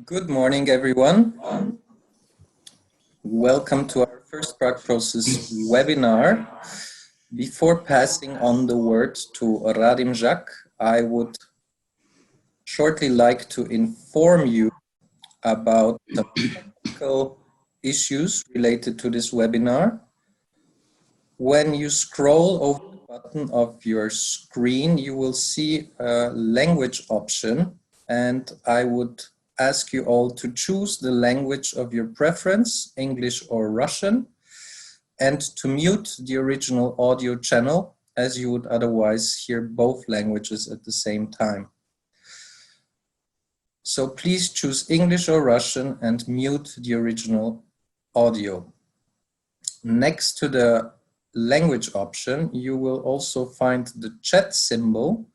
Good morning, everyone. Welcome to our first Prague Process webinar. Before passing on the word to Radim Žak, I would shortly like to inform you about the technical issues related to this webinar. When you scroll over the button of your screen, you will see a language option, and I would ask you all to choose the language of your preference, English or Russian, and to mute the original audio channel, as you would otherwise hear both languages at the same time. So please choose English or Russian and mute the original audio. Next to the language option, you will also find the chat symbol.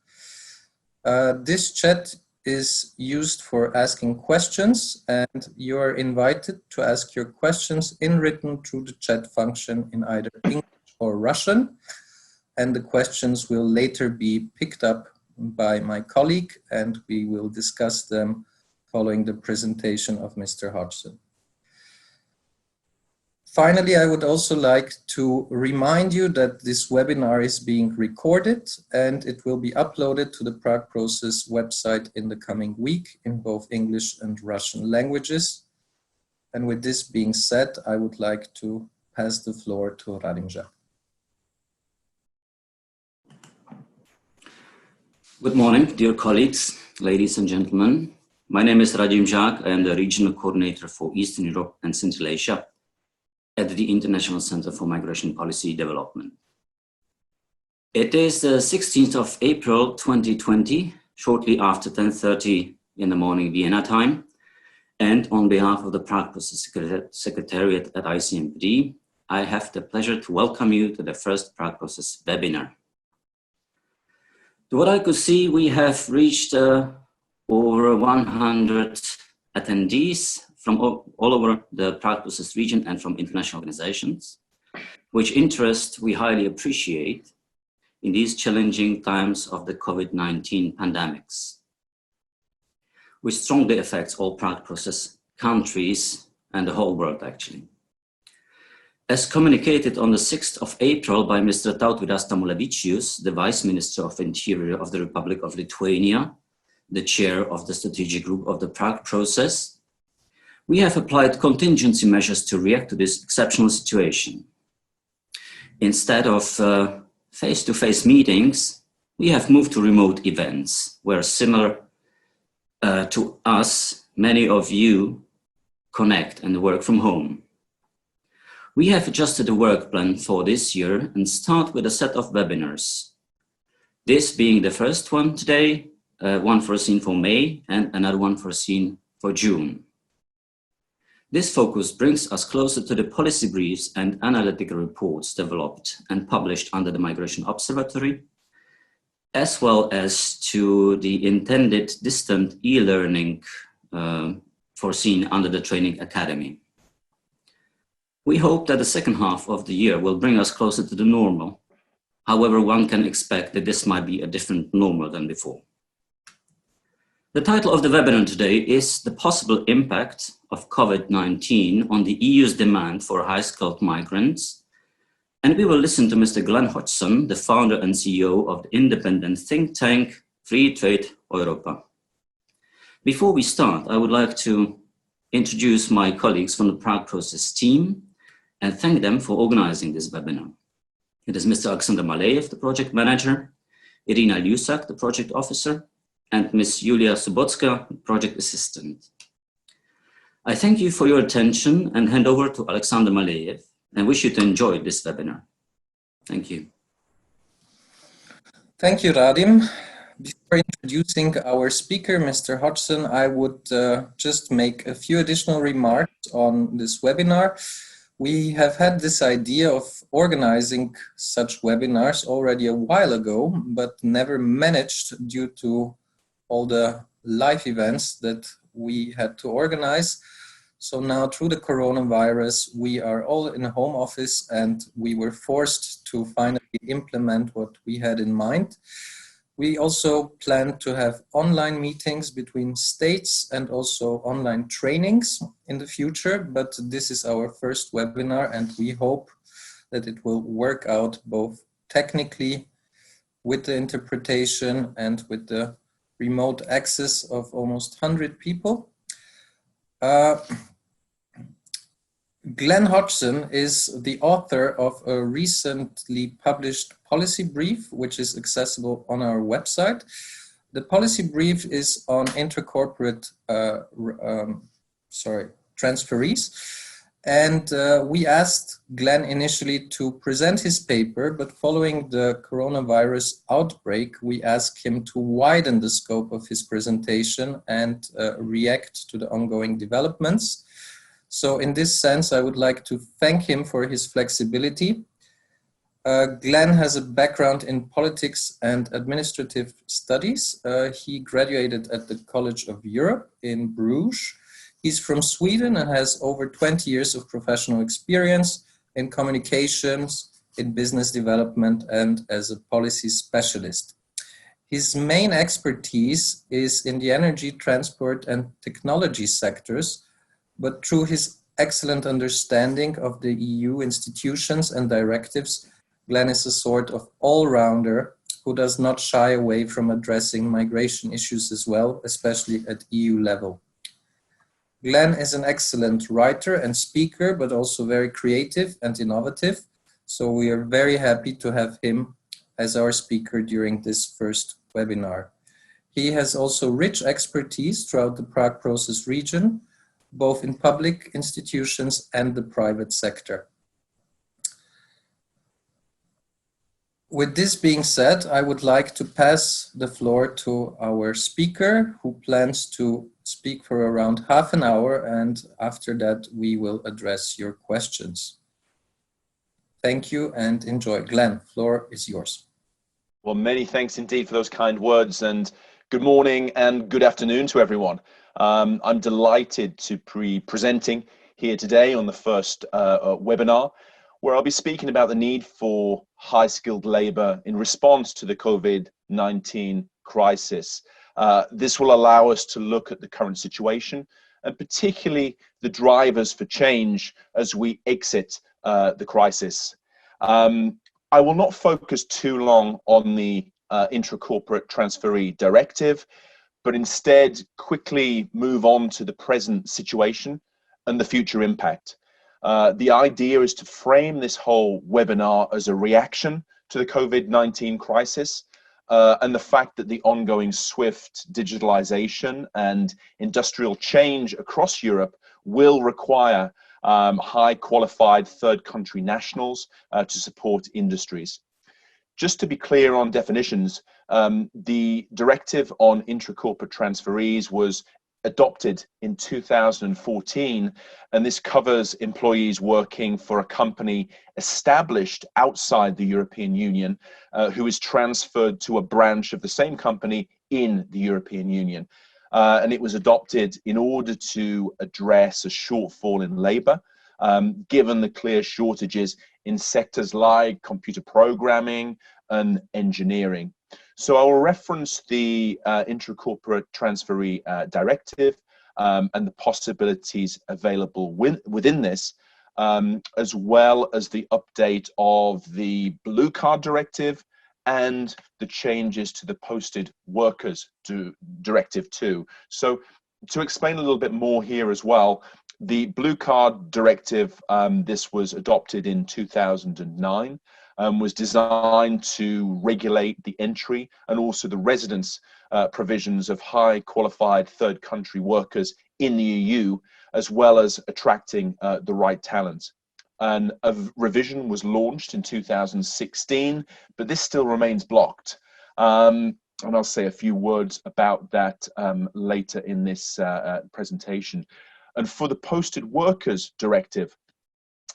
This chat is used for asking questions, and you are invited to ask your questions in written through the chat function in either English or Russian, and the questions will later be picked up by my colleague, and we will discuss them following the presentation of Mr. Hodgson. Finally, I would also like to remind you that this webinar is being recorded and it will be uploaded to the Prague Process website in the coming week in both English and Russian languages. And with this being said, I would like to pass the floor to Radim Žak. Good morning, dear colleagues, ladies and gentlemen. My name is Radim Žak. I am the Regional Coordinator for Eastern Europe and Central Asia at the International Center for Migration Policy Development. It is the 16th of April 2020, shortly after 10:30 in the morning Vienna time, and on behalf of the Prague Process Secretariat at ICMPD, I have the pleasure to welcome you to the first Prague Process webinar. To what I could see, we have reached over 100 attendees from all over the Prague Process region and from international organizations, which interest we highly appreciate in these challenging times of the COVID-19 pandemics, which strongly affects all Prague Process countries and the whole world actually. As communicated on the 6th of April by Mr. Tautvydas Tamulevičius, the Vice Minister of Interior of the Republic of Lithuania, the chair of the strategic group of the Prague Process, we have applied contingency measures to react to this exceptional situation. Instead of face-to-face meetings, we have moved to remote events where, similar to us, many of you connect and work from home. We have adjusted the work plan for this year and start with a set of webinars. This being the first one today, one foreseen for May and another one foreseen for June. This focus brings us closer to the policy briefs and analytical reports developed and published under the Migration Observatory, as well as to the intended distant e-learning foreseen under the Training Academy. We hope that the second half of the year will bring us closer to the normal. However, one can expect that this might be a different normal than before. The title of the webinar today is The Possible Impact of COVID-19 on the EU's Demand for High-Skilled Migrants, and we will listen to Mr. Glen Hodgson, the founder and CEO of the independent think tank Free Trade Europa. Before we start, I would like to introduce my colleagues from the Prague Process team and thank them for organizing this webinar. It is Mr. Alexander Maleyev, the project manager, Irina Lusak, the project officer, and Ms. Julia Subotska, project assistant. I thank you for your attention and hand over to Alexander Maleyev and wish you to enjoy this webinar. Thank you. Thank you, Radim. Before introducing our speaker, Mr. Hodgson, I would just make a few additional remarks on this webinar. We have had this idea of organizing such webinars already a while ago, but never managed due to all the live events that we had to organize. So now through the coronavirus, we are all in a home office and we were forced to finally implement what we had in mind. We also plan to have online meetings between states and also online trainings in the future, but this is our first webinar and we hope that it will work out both technically with the interpretation and with the remote access of almost 100 people. Glen Hodgson is the author of a recently published policy brief, which is accessible on our website. The policy brief is on intra-corporate transferees. And we asked Glen initially to present his paper, but following the coronavirus outbreak, we asked him to widen the scope of his presentation and react to the ongoing developments. So in this sense, I would like to thank him for his flexibility. Glen has a background in politics and administrative studies. He graduated at the College of Europe in Bruges. He's from Sweden and has over 20 years of professional experience in communications, in business development, and as a policy specialist. His main expertise is in the energy, transport, and technology sectors, but through his excellent understanding of the EU institutions and directives, Glen is a sort of all-rounder who does not shy away from addressing migration issues as well, especially at EU level. Glen is an excellent writer and speaker, but also very creative and innovative. So we are very happy to have him as our speaker during this first webinar. He has also rich expertise throughout the Prague Process region, both in public institutions and the private sector. With this being said, I would like to pass the floor to our speaker, who plans to speak for around half an hour, and after that we will address your questions. Thank you and enjoy. Glen, floor is yours. Well, many thanks indeed for those kind words, and good morning and good afternoon to everyone. I'm delighted to be presenting here today on the first webinar, where I'll be speaking about the need for high-skilled labor in response to the COVID-19 crisis. This will allow us to look at the current situation and particularly the drivers for change as we exit the crisis. I will not focus too long on the Intra-corporate Transferee Directive, but instead quickly move on to the present situation and the future impact. The idea is to frame this whole webinar as a reaction to the COVID-19 crisis and the fact that the ongoing swift digitalisation and industrial change across Europe will require high qualified third country nationals to support industries. Just to be clear on definitions, the Directive on Intra-corporate Transferees was adopted in 2014, and this covers employees working for a company established outside the European Union who is transferred to a branch of the same company in the European Union. And it was adopted in order to address a shortfall in labour, given the clear shortages in sectors like computer programming and engineering. So I will reference the Intra-corporate Transferee Directive and the possibilities available within this, as well as the update of the Blue Card Directive and the changes to the Posted Workers Directive too. So to explain a little bit more here as well, the Blue Card Directive, this was adopted in 2009, was designed to regulate the entry and also the residence provisions of high qualified third country workers in the EU, as well as attracting the right talent. And a revision was launched in 2016, but this still remains blocked. And I'll say a few words about that later in this presentation. And for the Posted Workers Directive,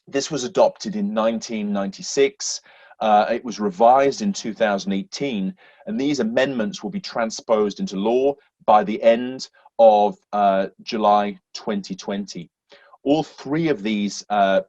this was adopted in 1996. It was revised in 2018, and these amendments will be transposed into law by the end of July 2020. All three of these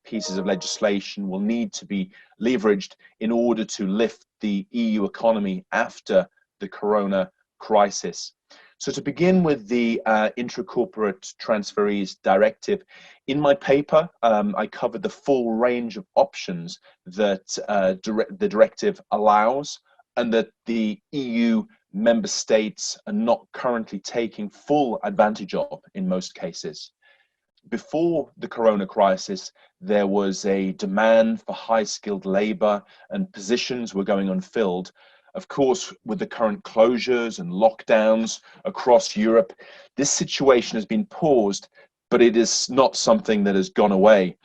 pieces of legislation will need to be leveraged in order to lift the EU economy after the corona crisis. So to begin with the Intra-corporate Transferees Directive, in my paper, I covered the full range of options that the directive allows and that the EU member states are not currently taking full advantage of in most cases. Before the corona crisis, there was a demand for high-skilled labor and positions were going unfilled. Of course, with the current closures and lockdowns across Europe, this situation has been paused, but it is not something that has gone away.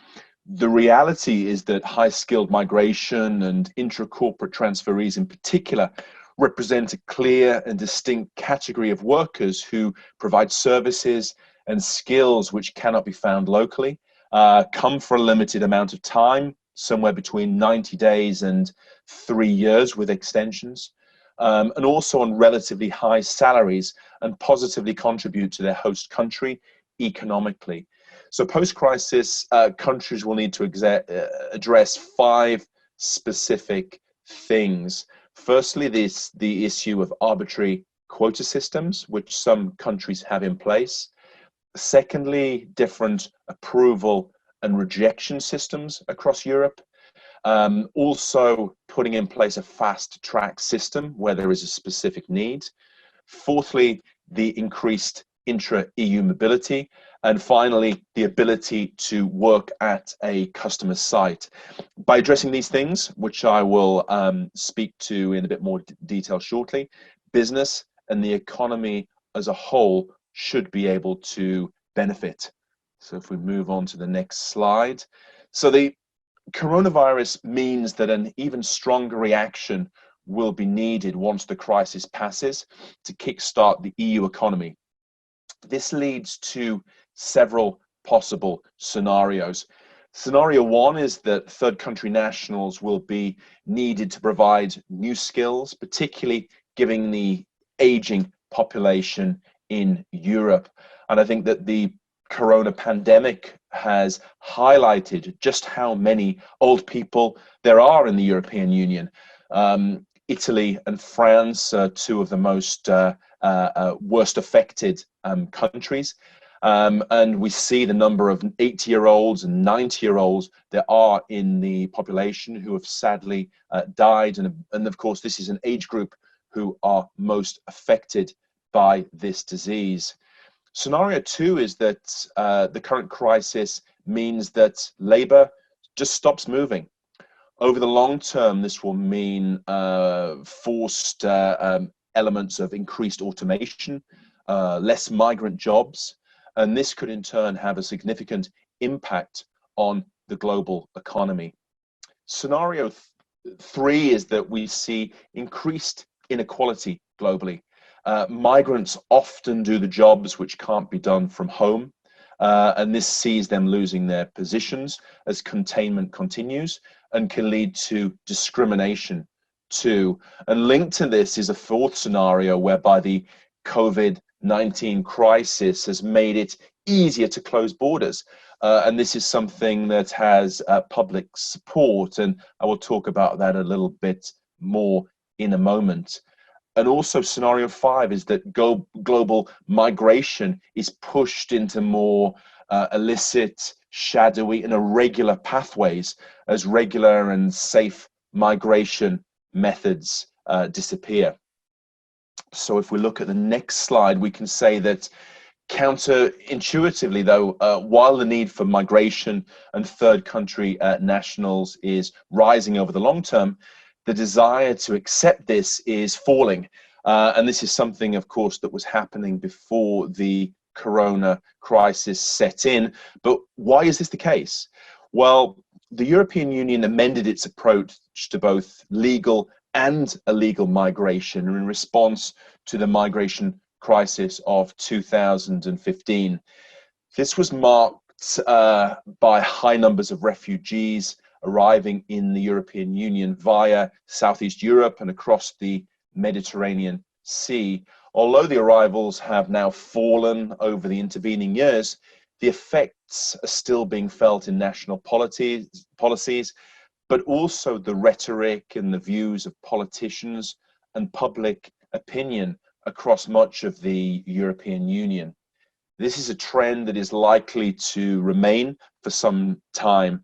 The reality is that high-skilled migration and intra-corporate transferees in particular represent a clear and distinct category of workers who provide services and skills which cannot be found locally, come for a limited amount of time, somewhere between 90 days and 3 years with extensions, and also on relatively high salaries and positively contribute to their host country economically. So post-crisis, countries will need to address 5 specific things. Firstly, the issue of arbitrary quota systems, which some countries have in place. Secondly, different approval and rejection systems across Europe. Also putting in place a fast track system where there is a specific need. Fourthly, the increased intra-EU mobility. And finally, the ability to work at a customer site. By addressing these things, which I will speak to in a bit more detail shortly, business and the economy as a whole should be able to benefit. So if we move on to the next slide. So the coronavirus means that an even stronger reaction will be needed once the crisis passes to kickstart the EU economy. This leads to several possible scenarios. Scenario 1 is that third country nationals will be needed to provide new skills, particularly given the aging population in Europe. And I think that the corona pandemic has highlighted just how many old people there are in the European Union. Italy and France are 2 of the most worst affected countries. And we see the number of 80-year-olds and 90-year-olds there are in the population who have sadly died. And of course, this is an age group who are most affected by this disease. Scenario 2 is that the current crisis means that labor just stops moving. Over the long term, this will mean forced elements of increased automation, less migrant jobs, and this could in turn have a significant impact on the global economy. Scenario 3 is that we see increased inequality globally. Migrants often do the jobs which can't be done from home, and this sees them losing their positions as containment continues and can lead to discrimination too. And linked to this is a 4th scenario whereby the COVID-19 crisis has made it easier to close borders. And this is something that has public support, and I will talk about that a little bit more in a moment. And also scenario 5 is that global migration is pushed into more illicit, shadowy and irregular pathways as regular and safe migration methods disappear. So if we look at the next slide, we can say that counterintuitively though, while the need for migration and third country nationals is rising over the long term, the desire to accept this is falling. And this is something, of course, that was happening before the corona crisis set in. But why is this the case? Well, the European Union amended its approach to both legal and illegal migration in response to the migration crisis of 2015. This was marked by high numbers of refugees arriving in the European Union via Southeast Europe and across the Mediterranean Sea. Although the arrivals have now fallen over the intervening years, the effects are still being felt in national policies, but also the rhetoric and the views of politicians and public opinion across much of the European Union. This is a trend that is likely to remain for some time.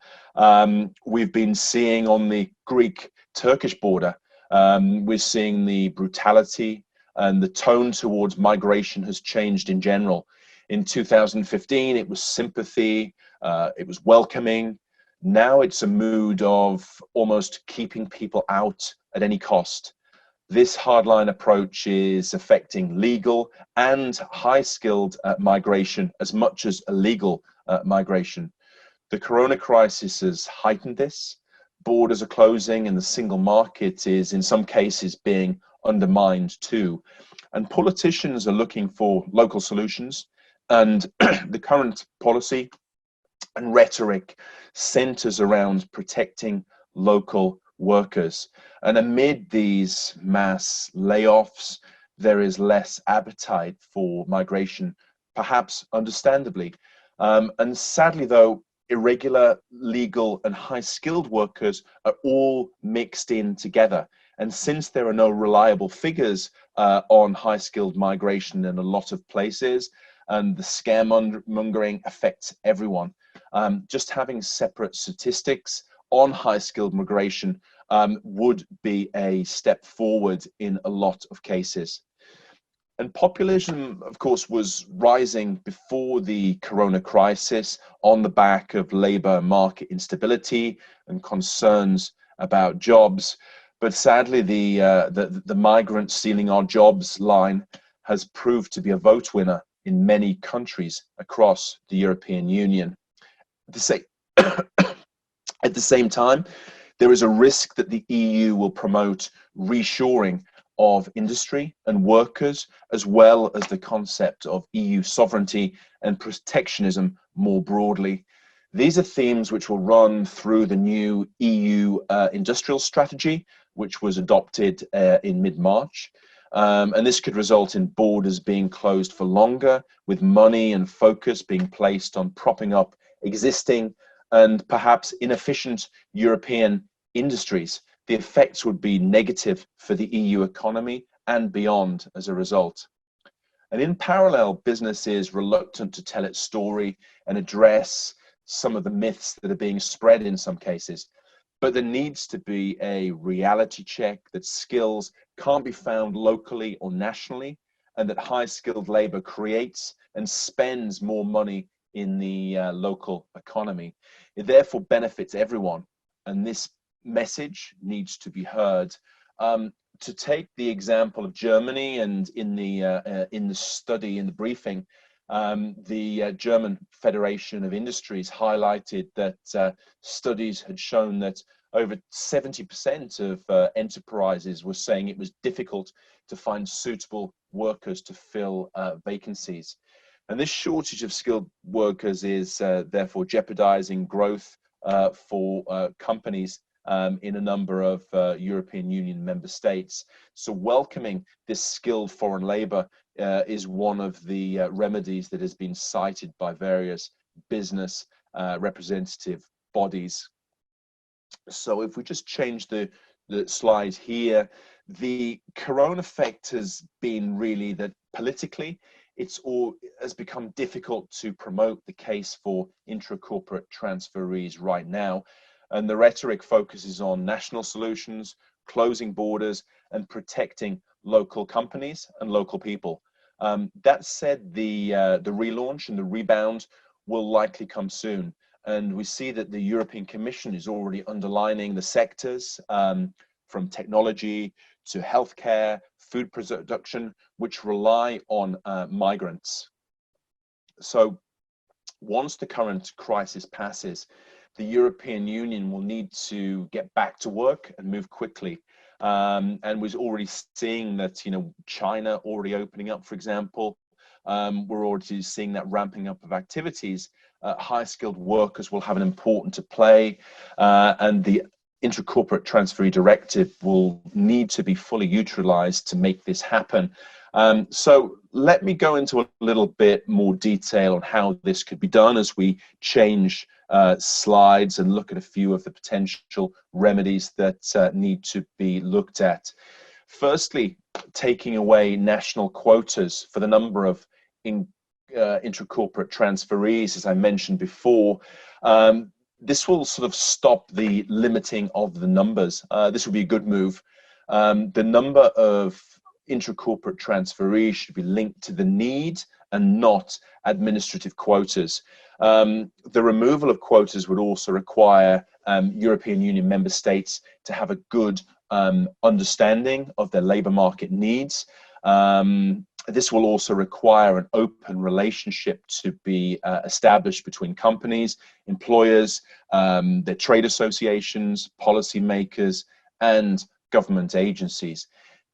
We've been seeing on the Greek-Turkish border, we're seeing the brutality and the tone towards migration has changed in general. In 2015, it was sympathy, it was welcoming. Now it's a mood of almost keeping people out at any cost. This hardline approach is affecting legal and high-skilled migration as much as illegal migration. The corona crisis has heightened this. Borders are closing and the single market is in some cases being undermined too. And politicians are looking for local solutions, and the current policy and rhetoric centers around protecting local workers. And amid these mass layoffs, there is less appetite for migration, perhaps understandably. And sadly, though, irregular, legal, and high-skilled workers are all mixed in together. And since there are no reliable figures on high-skilled migration in a lot of places, and the scaremongering affects everyone, just having separate statistics on high-skilled migration would be a step forward in a lot of cases. And populism, of course, was rising before the corona crisis on the back of labour market instability and concerns about jobs. But sadly, the migrants stealing our jobs line has proved to be a vote winner in many countries across the European Union. At the same time, there is a risk that the EU will promote reshoring of industry and workers, as well as the concept of EU sovereignty and protectionism more broadly. These are themes which will run through the new EU industrial strategy, which was adopted in mid-March. And this could result in borders being closed for longer, with money and focus being placed on propping up existing and perhaps inefficient European industries. The effects would be negative for the EU economy and beyond as a result. And in parallel, business is reluctant to tell its story and address some of the myths that are being spread in some cases. But there needs to be a reality check that skills can't be found locally or nationally, and that high-skilled labor creates and spends more money in the local economy. It therefore benefits everyone, and this message needs to be heard. To take the example of Germany, and in the study, in the briefing, the German Federation of Industries highlighted that studies had shown that over 70% of enterprises were saying it was difficult to find suitable workers to fill vacancies. And this shortage of skilled workers is therefore jeopardizing growth for companies in a number of European Union member states. So welcoming this skilled foreign labor is one of the remedies that has been cited by various business representative bodies. So if we just change the slide here, the corona effect has been really that politically, has become difficult to promote the case for intra-corporate transferees right now. And the rhetoric focuses on national solutions, closing borders, and protecting local companies and local people. That said, the relaunch and the rebound will likely come soon. And we see that the European Commission is already underlining the sectors from technology to healthcare, food production, which rely on migrants. So once the current crisis passes, the European Union will need to get back to work and move quickly. And we're already seeing that, China already opening up, for example. We're already seeing that ramping up of activities. High-skilled workers will have an important to play, and the Intra-corporate Transferee Directive will need to be fully utilized to make this happen. So let me go into a little bit more detail on how this could be done as we change slides and look at a few of the potential remedies that need to be looked at. Firstly, taking away national quotas for the number of intra-corporate transferees, as I mentioned before. This will sort of stop the limiting of the numbers. This would be a good move. The number of intra-corporate transferees should be linked to the need and not administrative quotas. The removal of quotas would also require European Union member states to have a good understanding of their labour market needs. This will also require an open relationship to be established between companies, employers, their trade associations, policymakers, and government agencies.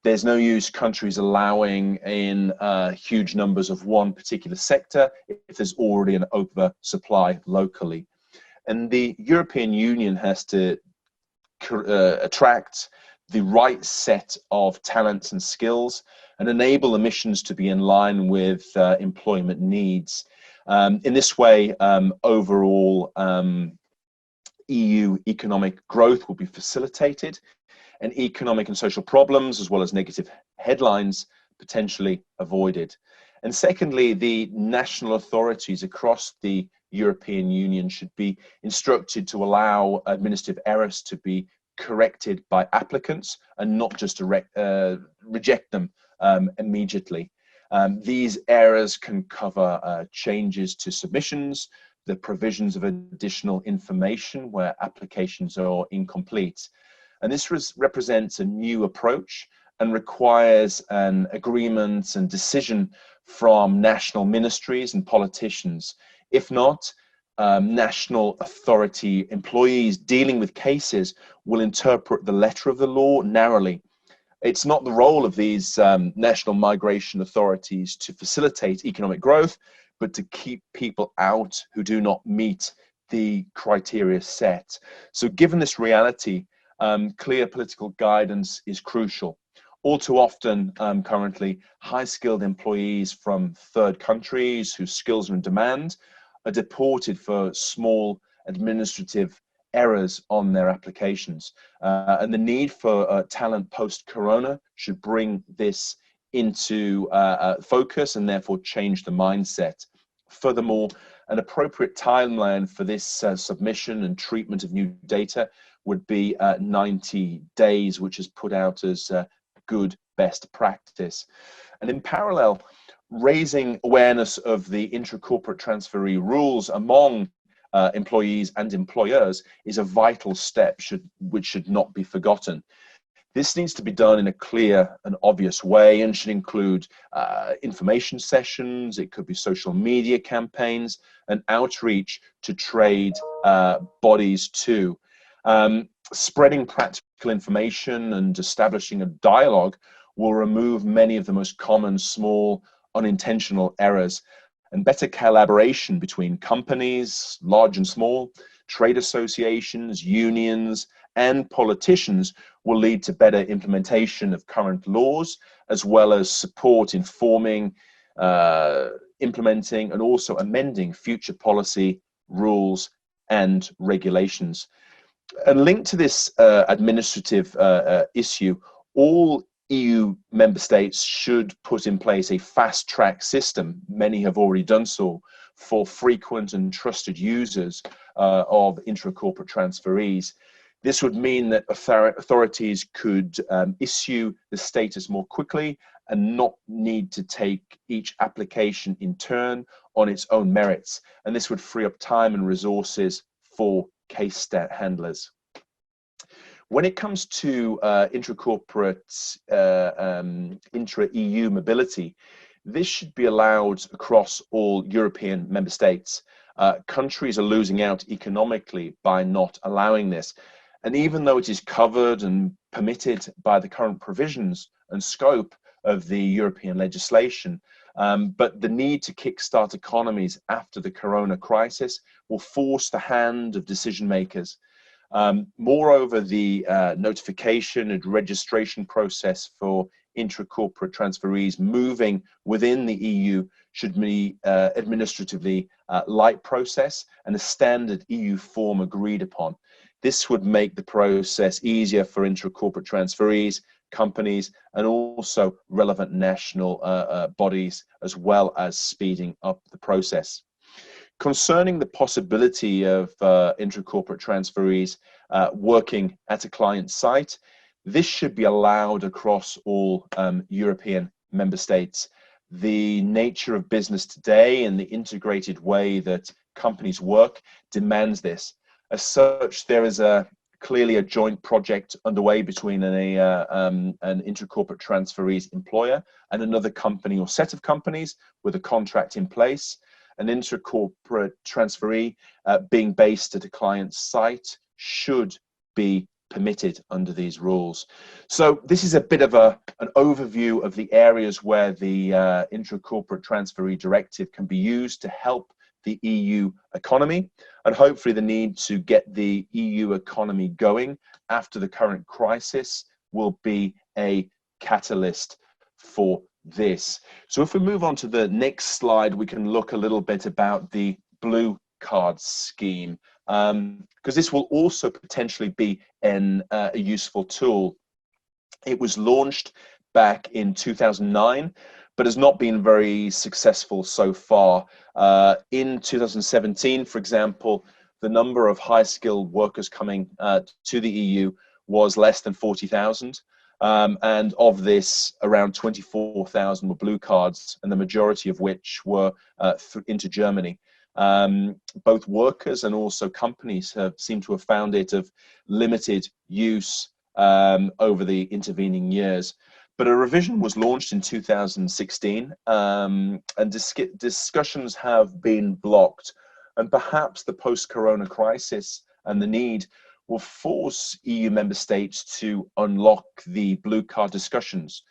There's no use countries allowing in huge numbers of one particular sector if there's already an oversupply locally. And the European Union has to attract the right set of talents and skills and enable emissions to be in line with employment needs. In this way, overall EU economic growth will be facilitated, and economic and social problems, as well as negative headlines, potentially avoided. And secondly, the national authorities across the European Union should be instructed to allow administrative errors to be corrected by applicants and not just to reject them immediately. These errors can cover changes to submissions, the provisions of additional information where applications are incomplete. And this represents a new approach and requires an agreement and decision from national ministries and politicians. If not, national authority employees dealing with cases will interpret the letter of the law narrowly. It's not the role of these national migration authorities to facilitate economic growth, but to keep people out who do not meet the criteria set. So given this reality, clear political guidance is crucial. All too often, currently, high-skilled employees from third countries whose skills are in demand are deported for small administrative errors on their applications. And the need for talent post-corona should bring this into focus and therefore change the mindset. Furthermore, an appropriate timeline for this submission and treatment of new data would be 90 days, which is put out as good best practice. And in parallel, raising awareness of the intra-corporate transferee rules among employees and employers is a vital step which should not be forgotten. This needs to be done in a clear and obvious way and should include information sessions, it could be social media campaigns, and outreach to trade bodies too. Spreading practical information and establishing a dialogue will remove many of the most common small unintentional errors, and better collaboration between companies, large and small, trade associations, unions, and politicians will lead to better implementation of current laws, as well as support informing, implementing, and also amending future policy, rules, and regulations. And linked to this administrative issue, all EU member states should put in place a fast-track system, many have already done so, for frequent and trusted users of intra-corporate transferees. This would mean that authorities could issue the status more quickly and not need to take each application in turn on its own merits. And this would free up time and resources for case handlers. When it comes to intra-corporate, intra-EU mobility, this should be allowed across all European member states. Countries are losing out economically by not allowing this. And even though it is covered and permitted by the current provisions and scope of the European legislation, but the need to kickstart economies after the corona crisis will force the hand of decision makers. Moreover, the notification and registration process for intra-corporate transferees moving within the EU should be administratively light process and a standard EU form agreed upon. This would make the process easier for intra-corporate transferees companies, and also relevant national bodies, as well as speeding up the process. Concerning the possibility of intra-corporate transferees working at a client site, this should be allowed across all European member states. The nature of business today and the integrated way that companies work demands this. As such, there is clearly a joint project underway between an intra-corporate transferees employer and another company or set of companies with a contract in place. An intra-corporate transferee being based at a client's site should be permitted under these rules. So this is a bit of an overview of the areas where the Intra-corporate Transferee Directive can be used to help the EU economy, and hopefully the need to get the EU economy going after the current crisis will be a catalyst for this. So if we move on to the next slide, we can look a little bit about the blue card scheme, because this will also potentially be a useful tool. It was launched back in 2009, but has not been very successful so far. In 2017, for example, the number of high-skilled workers coming to the EU was less than 40,000. And of this, around 24,000 were blue cards, and the majority of which were into Germany. Both workers and also companies seem to have found it of limited use over the intervening years. But a revision was launched in 2016, and discussions have been blocked. And perhaps the post-corona crisis and the need will force EU member states to unlock the blue card discussions.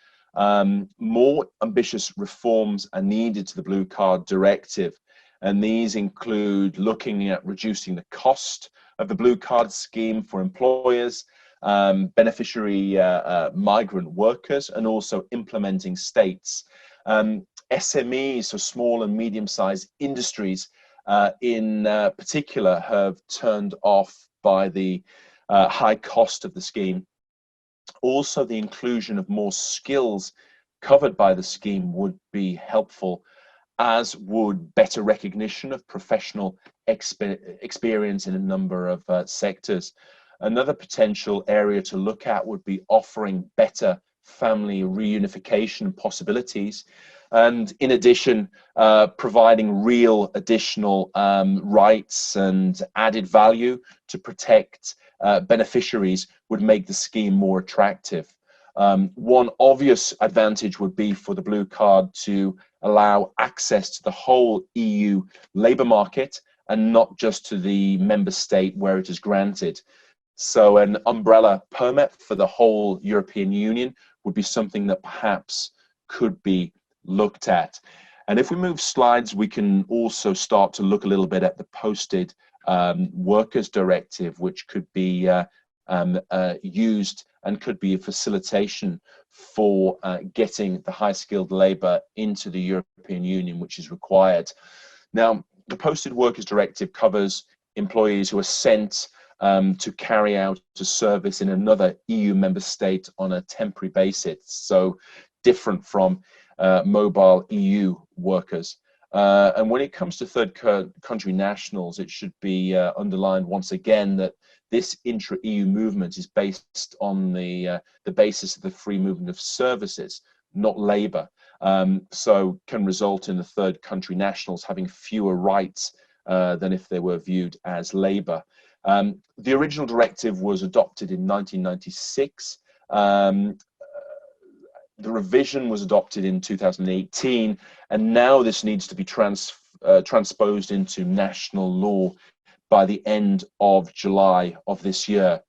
More ambitious reforms are needed to the blue card directive, and these include looking at reducing the cost of the blue card scheme for employers, beneficiary migrant workers, and also implementing states. SMEs, so small and medium-sized industries in particular, have turned off by the high cost of the scheme. Also, the inclusion of more skills covered by the scheme would be helpful, as would better recognition of professional experience in a number of sectors. Another potential area to look at would be offering better family reunification possibilities, and in addition, providing real additional rights and added value to protect beneficiaries would make the scheme more attractive. One obvious advantage would be for the blue card to allow access to the whole EU labour market and not just to the member state where it is granted. So an umbrella permit for the whole European Union would be something that perhaps could be looked at. And if we move slides, we can also start to look a little bit at the posted workers directive, which could be used and could be a facilitation for getting the high-skilled labour into the European Union, which is required. Now, the posted workers directive covers employees who are sent to carry out a service in another EU member state on a temporary basis, so different from mobile EU workers. And when it comes to third country nationals, it should be underlined once again that this intra-EU movement is based on the basis of the free movement of services, not labour, so can result in the third country nationals having fewer rights than if they were viewed as labour. The original directive was adopted in 1996. The revision was adopted in 2018, and now this needs to be transposed into national law by the end of July of this year.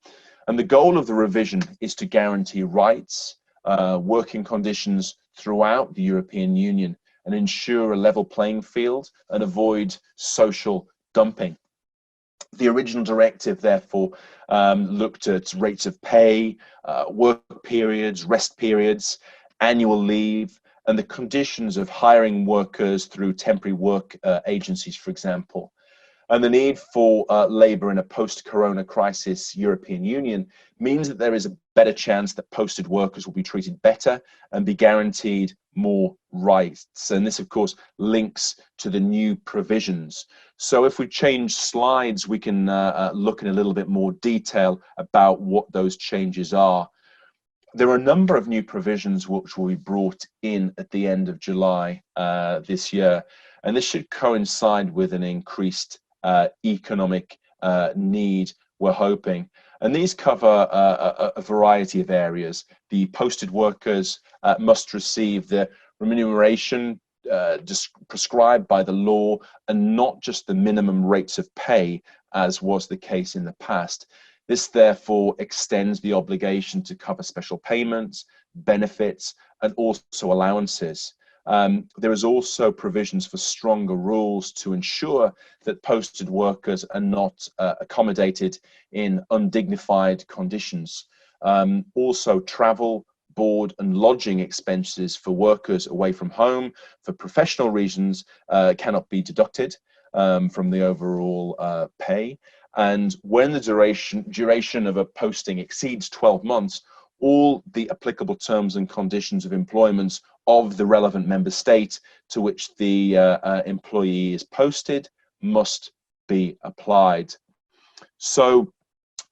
And the goal of the revision is to guarantee rights, working conditions throughout the European Union, and ensure a level playing field and avoid social dumping. The original directive, therefore, looked at rates of pay, work periods, rest periods, annual leave, and the conditions of hiring workers through temporary work agencies, for example. And the need for labour in a post-corona crisis European Union means that there is a better chance that posted workers will be treated better and be guaranteed more rights. And this, of course, links to the new provisions. So if we change slides, we can look in a little bit more detail about what those changes are. There are a number of new provisions which will be brought in at the end of July this year, and this should coincide with an increased economic need, we're hoping. And these cover a variety of areas. The posted workers must receive the remuneration prescribed by the law, and not just the minimum rates of pay, as was the case in the past. This therefore extends the obligation to cover special payments, benefits, and also allowances. There is also provisions for stronger rules to ensure that posted workers are not accommodated in undignified conditions. Also, travel, board and lodging expenses for workers away from home for professional reasons cannot be deducted from the overall pay. And when the duration of a posting exceeds 12 months, all the applicable terms and conditions of employment of the relevant member state to which the employee is posted must be applied. So,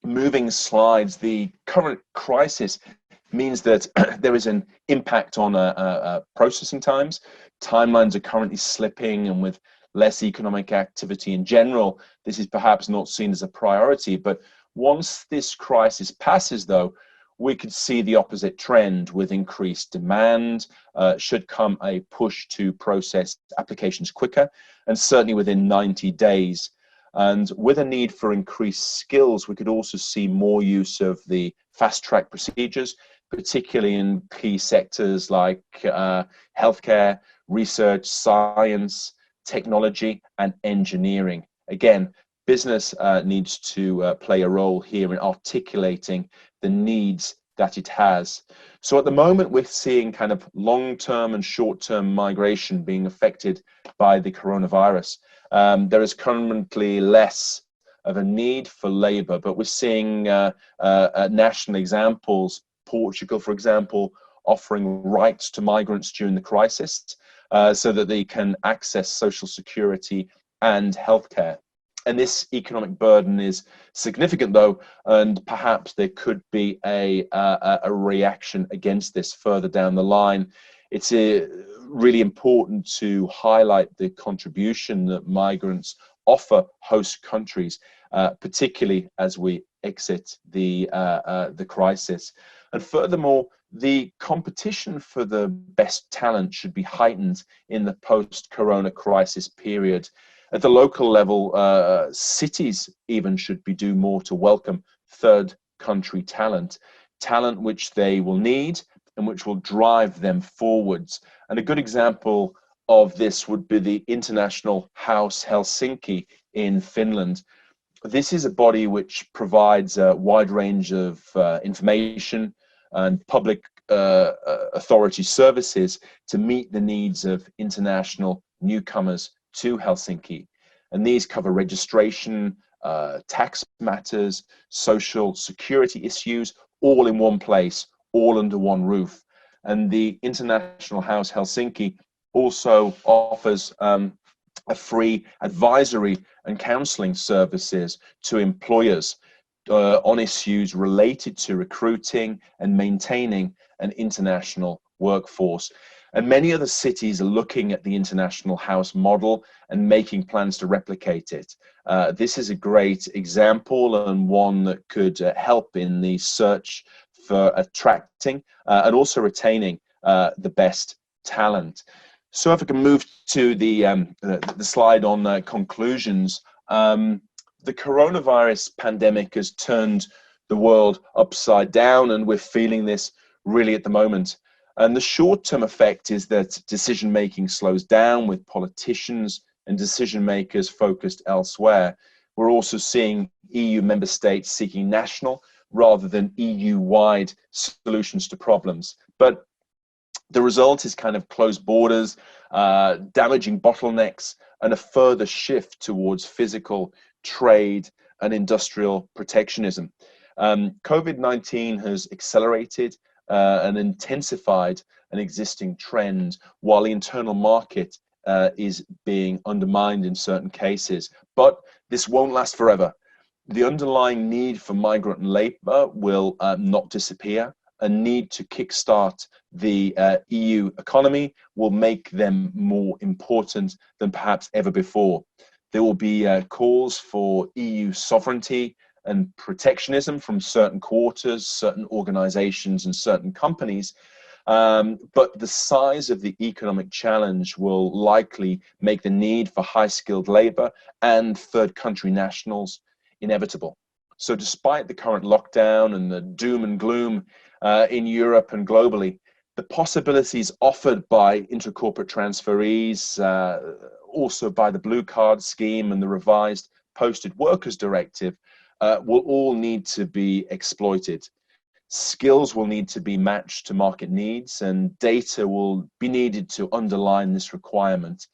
moving slides, the current crisis means that there is an impact on processing times. Timelines are currently slipping, and with less economic activity in general, this is perhaps not seen as a priority. But once this crisis passes, though, we could see the opposite trend. With increased demand should come a push to process applications quicker, and certainly within 90 days. And with a need for increased skills, we could also see more use of the fast-track procedures, particularly in key sectors like healthcare, research, science, technology, and engineering. Again, business needs to play a role here in articulating the needs that it has. So at the moment, we're seeing kind of long-term and short-term migration being affected by the coronavirus. There is currently less of a need for labor, but we're seeing national examples. Portugal, for example, offering rights to migrants during the crisis so that they can access social security and healthcare. And this economic burden is significant, though, and perhaps there could be a reaction against this further down the line. It's really important to highlight the contribution that migrants offer host countries, particularly as we exit the crisis. And furthermore, the competition for the best talent should be heightened in the post-corona crisis period. At the local level, cities even should do more to welcome third country talent which they will need and which will drive them forwards. And a good example of this would be the International House Helsinki in Finland. This is a body which provides a wide range of information and public authority services to meet the needs of international newcomers to Helsinki. And these cover registration, tax matters, social security issues, all in one place, all under one roof. And the International House Helsinki also offers a free advisory and counseling services to employers on issues related to recruiting and maintaining an international workforce. And many other cities are looking at the International House model and making plans to replicate it. This is a great example and one that could help in the search for attracting and also retaining the best talent. So if I can move to the slide on conclusions, the coronavirus pandemic has turned the world upside down, and we're feeling this really at the moment. And the short-term effect is that decision-making slows down with politicians and decision-makers focused elsewhere. We're also seeing EU member states seeking national rather than EU-wide solutions to problems. But the result is kind of closed borders, damaging bottlenecks, and a further shift towards physical trade and industrial protectionism. COVID-19 has accelerated and intensified an existing trend, while the internal market is being undermined in certain cases. But this won't last forever. The underlying need for migrant labour will not disappear. A need to kickstart the EU economy will make them more important than perhaps ever before. There will be calls for EU sovereignty and protectionism from certain quarters, certain organizations and certain companies. But the size of the economic challenge will likely make the need for high-skilled labor and third country nationals inevitable. So despite the current lockdown and the doom and gloom in Europe and globally, the possibilities offered by intra-corporate transferees, also by the Blue Card scheme and the revised Posted Workers Directive, will all need to be exploited. Skills will need to be matched to market needs, and data will be needed to underline this requirement.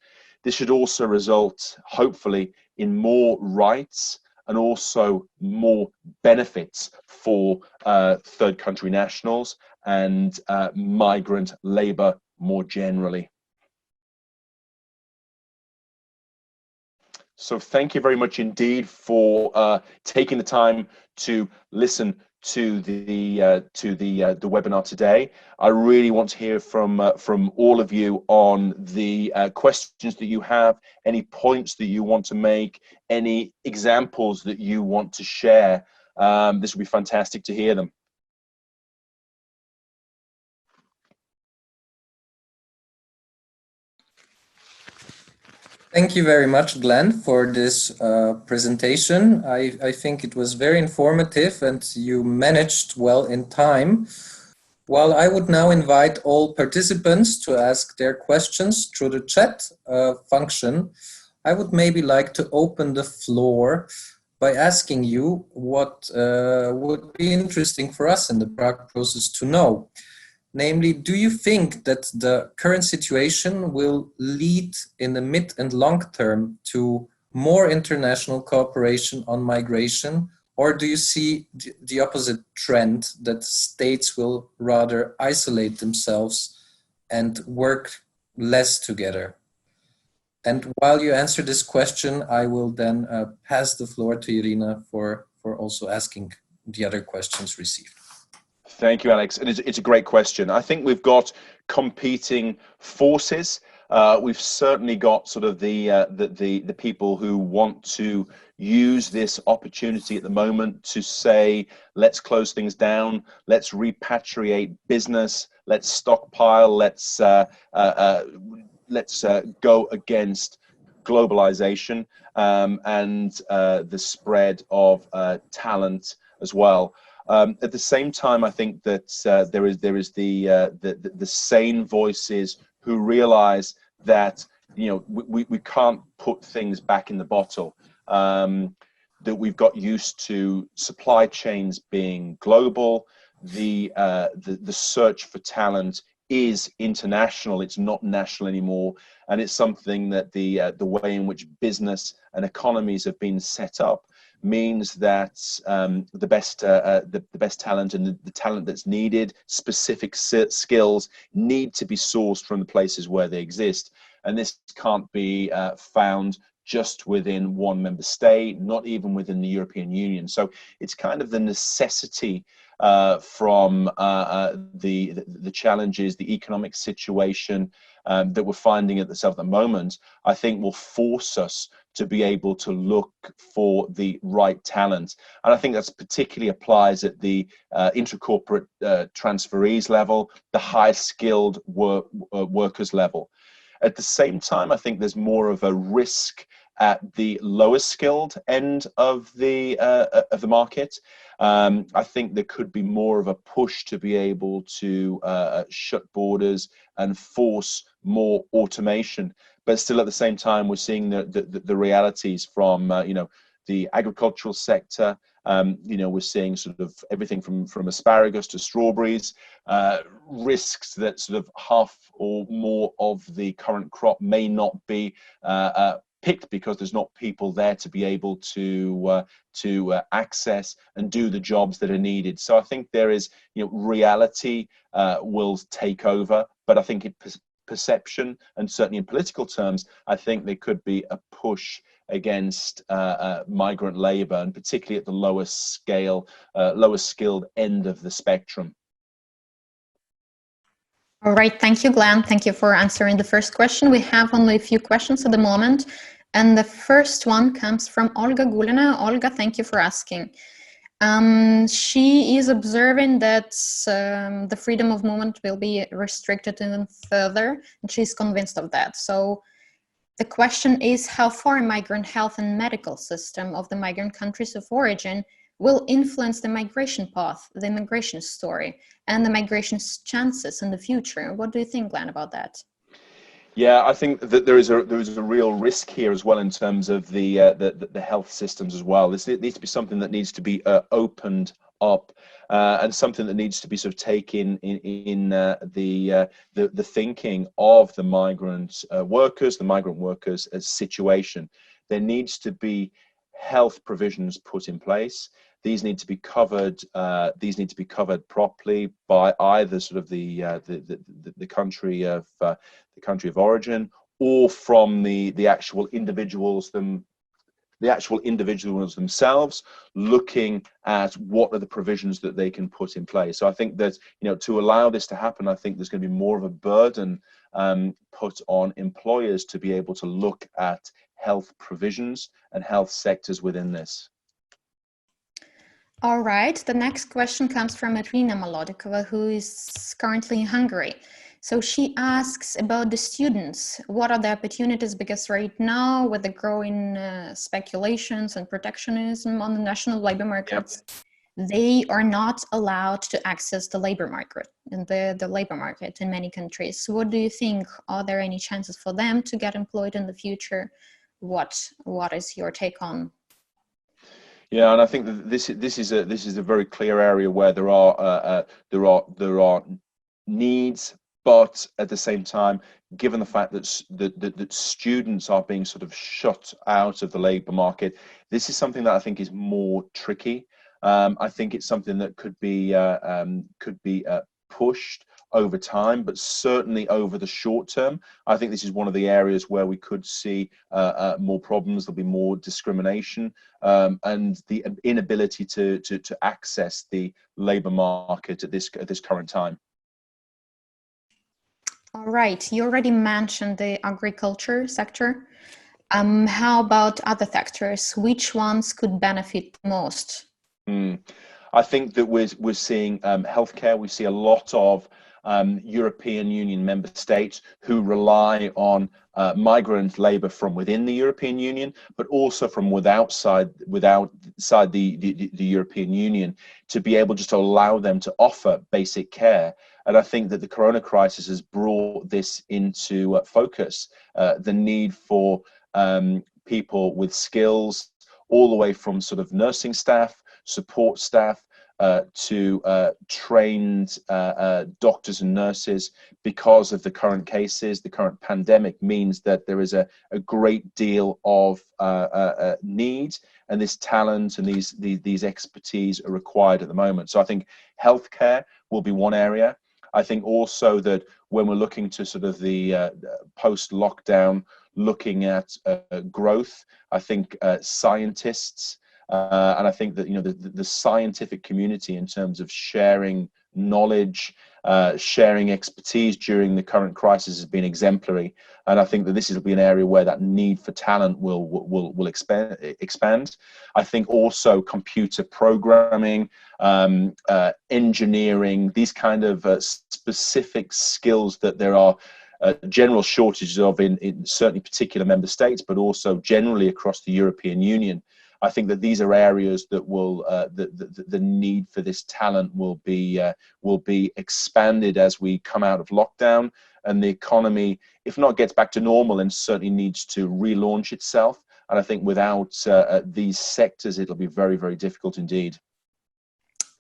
This should also result, hopefully, in more rights and also more benefits for third country nationals and migrant labour more generally. So thank you very much indeed for taking the time to listen to the webinar today. I really want to hear from all of you on the questions that you have, any points that you want to make, any examples that you want to share. This would be fantastic to hear them. Thank you very much, Glenn, for this presentation. I think it was very informative and you managed well in time. Well, I would now invite all participants to ask their questions through the chat function. I would maybe like to open the floor by asking you what would be interesting for us in the Prague process to know. Namely, do you think that the current situation will lead in the mid and long term to more international cooperation on migration? Or do you see the opposite trend, that states will rather isolate themselves and work less together? And while you answer this question, I will then pass the floor to Irina for also asking the other questions received. Thank you, Alex. It's a great question. I think we've got competing forces. We've certainly got sort of the people who want to use this opportunity at the moment to say, let's close things down, let's repatriate business, let's stockpile, let's go against globalization and the spread of talent as well. At the same time, I think that there is the sane voices who realize that we can't put things back in the bottle. That we've got used to supply chains being global. The search for talent is international. It's not national anymore, and it's something that the way in which business and economies have been set up means that the best talent and the talent that's needed, specific skills, need to be sourced from the places where they exist, and this can't be found just within one member state, not even within the European Union. So it's kind of the necessity from the challenges, the economic situation that we're finding at the moment, I think will force us to be able to look for the right talent. And I think that's particularly applies at the intra-corporate transferees level, the high-skilled workers level. At the same time, I think there's more of a risk at the lower skilled end of the market. I think there could be more of a push to be able to shut borders and force more automation. But still, at the same time, we're seeing the realities from the agricultural sector. We're seeing sort of everything from asparagus to strawberries, risks that sort of half or more of the current crop may not be picked because there's not people there to be able to access and do the jobs that are needed. So I think there is, reality will take over, but I think in perception and certainly in political terms, I think there could be a push against migrant labor, and particularly at the lowest scale, lower skilled end of the spectrum. All right, thank you, Glenn. Thank you for answering the first question. We have only a few questions at the moment, and the first one comes from Olga Gulina. Olga, thank you for asking. She is observing that the freedom of movement will be restricted even further, and she's convinced of that. So the question is how far migrant health and medical system of the migrant countries of origin will influence the migration path, the migration story, and the migration's chances in the future. What do you think, Glenn, about that? Yeah, I think that there is a real risk here as well in terms of the health systems as well. This needs to be something that needs to be opened up, and something that needs to be sort of taken in the thinking of the migrant workers' situation. There needs to be health provisions put in place. These need to be covered. These need to be covered properly by either sort of the country of origin, or from the actual individuals themselves, looking at what are the provisions that they can put in place. So I think that, to allow this to happen, I think there's going to be more of a burden put on employers to be able to look at health provisions and health sectors within this. All right, the next question comes from Irina Malodikova, who is currently in Hungary. So she asks about the students. What are the opportunities? Because right now, with the growing speculations and protectionism on the national labor markets, they are not allowed to access the labor market, and the labor market in many countries. So what do you think? Are there any chances for them to get employed in the future? What is your take on? Yeah, and I think that this is a very clear area where there are needs, but at the same time, given the fact that students are being sort of shut out of the labour market, this is something that I think is more tricky. I think it's something that could be pushed over time, but certainly over the short term, I think this is one of the areas where we could see more problems. There'll be more discrimination, and the inability to access the labour market at this current time. All right, you already mentioned the agriculture sector. How about other sectors? Which ones could benefit most? I think that we're seeing healthcare. We see a lot of European Union member states who rely on migrant labour from within the European Union, but also from outside the European Union, to be able just to allow them to offer basic care. And I think that the corona crisis has brought this into focus, the need for people with skills, all the way from sort of nursing staff, support staff, to trained doctors and nurses. Because of the current cases, the current pandemic means that there is a great deal of need, and this talent and these expertise are required at the moment. So I think healthcare will be one area. I think also that when we're looking to sort of the post-lockdown, looking at growth, I think scientists, and I think that the scientific community, in terms of sharing knowledge, sharing expertise during the current crisis, has been exemplary. And I think that this will be an area where that need for talent will expand. I think also computer programming, engineering, these kind of specific skills that there are general shortages of in certainly particular member states, but also generally across the European Union. I think that these are areas that will the need for this talent will be expanded as we come out of lockdown, and the economy, if not gets back to normal, and certainly needs to relaunch itself. And I think without these sectors, it'll be very, very difficult indeed.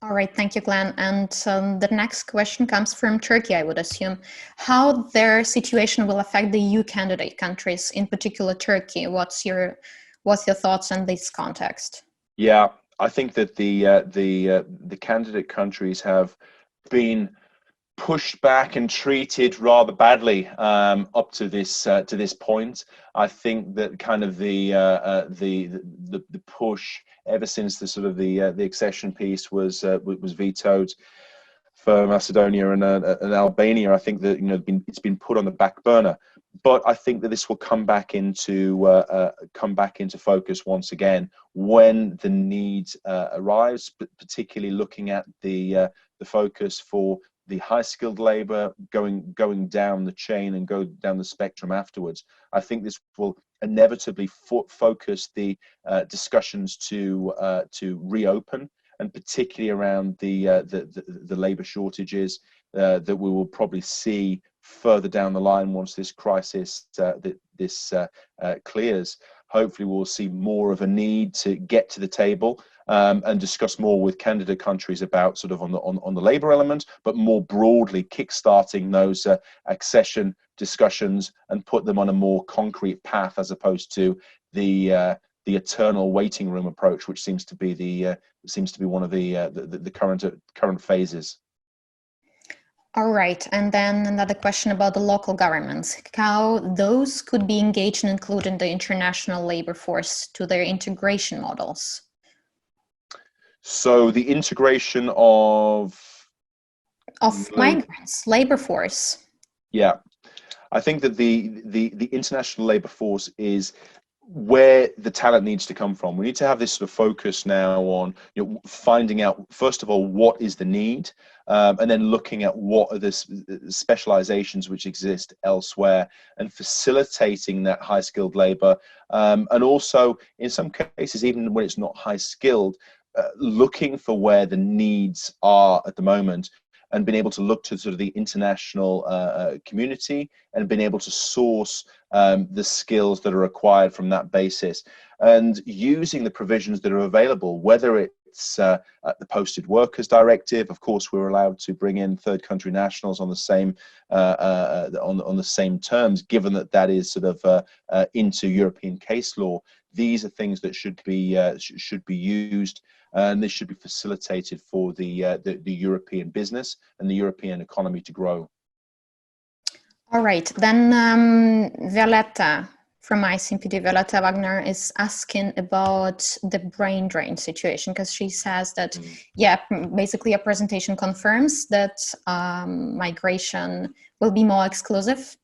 All right, thank you, Glenn. And the next question comes from Turkey, I would assume. How their situation will affect the EU candidate countries, in particular Turkey? What's your thoughts on this context? Yeah, I think that the candidate countries have been pushed back and treated rather badly up to this point. I think that kind of the push ever since the sort of the accession piece was vetoed for Macedonia and Albania, I think that it's been put on the back burner. But I think that this will come back into focus once again when the need arrives, but particularly looking at the focus for the high-skilled labor going down the chain and go down the spectrum afterwards. I think this will inevitably focus the discussions to reopen, and particularly around the labor shortages that we will probably see further down the line once this crisis clears. Hopefully we'll see more of a need to get to the table and discuss more with candidate countries about sort of on the labor element, but more broadly kickstarting those accession discussions and put them on a more concrete path, as opposed to the eternal waiting room approach, which seems to be one of the current phases. All right, and then another question about the local governments, how those could be engaged and included in the international labor force to their integration models. So the integration of migrants, labor force. Yeah, I think that the international labor force is where the talent needs to come from. We need to have this sort of focus now on finding out, first of all, what is the need, and then looking at what are the specializations which exist elsewhere and facilitating that high-skilled labor, and also in some cases, even when it's not high-skilled, looking for where the needs are at the moment, and being able to look to sort of the international community and being able to source the skills that are required from that basis, and using the provisions that are available, whether it's the Posted Workers Directive. Of course, we're allowed to bring in third country nationals on the same on the same terms, given that that is sort of into European case law. These are things that should be used, and this should be facilitated for the European business and the European economy to grow. All right, then Violetta from ICTs, Violetta Wagner, is asking about the brain drain situation, because she says that, yeah, basically a presentation confirms that migration will be more exclusive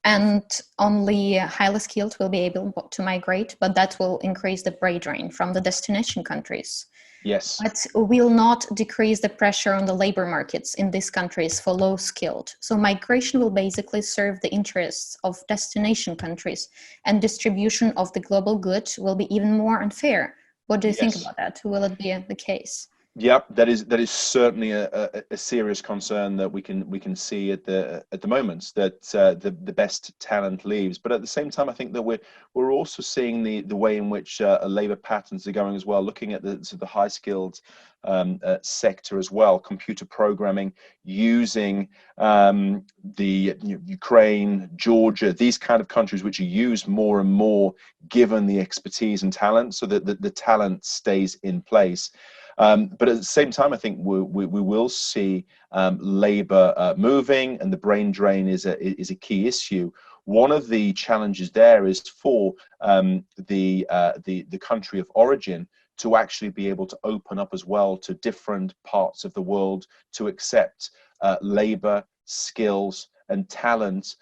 and only highly skilled will be able to migrate, but that will increase the brain drain from the destination countries. Yes. But will not decrease the pressure on the labor markets in these countries for low skilled. So migration will basically serve the interests of destination countries, and distribution of the global good will be even more unfair. What do you think about that? Will it be the case? Yep, that is certainly a serious concern that we can see at the moment, that the best talent leaves. But at the same time, I think that we're also seeing the way in which labour patterns are going as well. Looking at the high skilled sector as well, computer programming, using the Ukraine, Georgia, these kind of countries which are used more and more, given the expertise and talent, so that the talent stays in place. But at the same time, I think we will see labour moving, and the brain drain is a key issue. One of the challenges there is for the country of origin to actually be able to open up as well to different parts of the world to accept labour, skills, and talent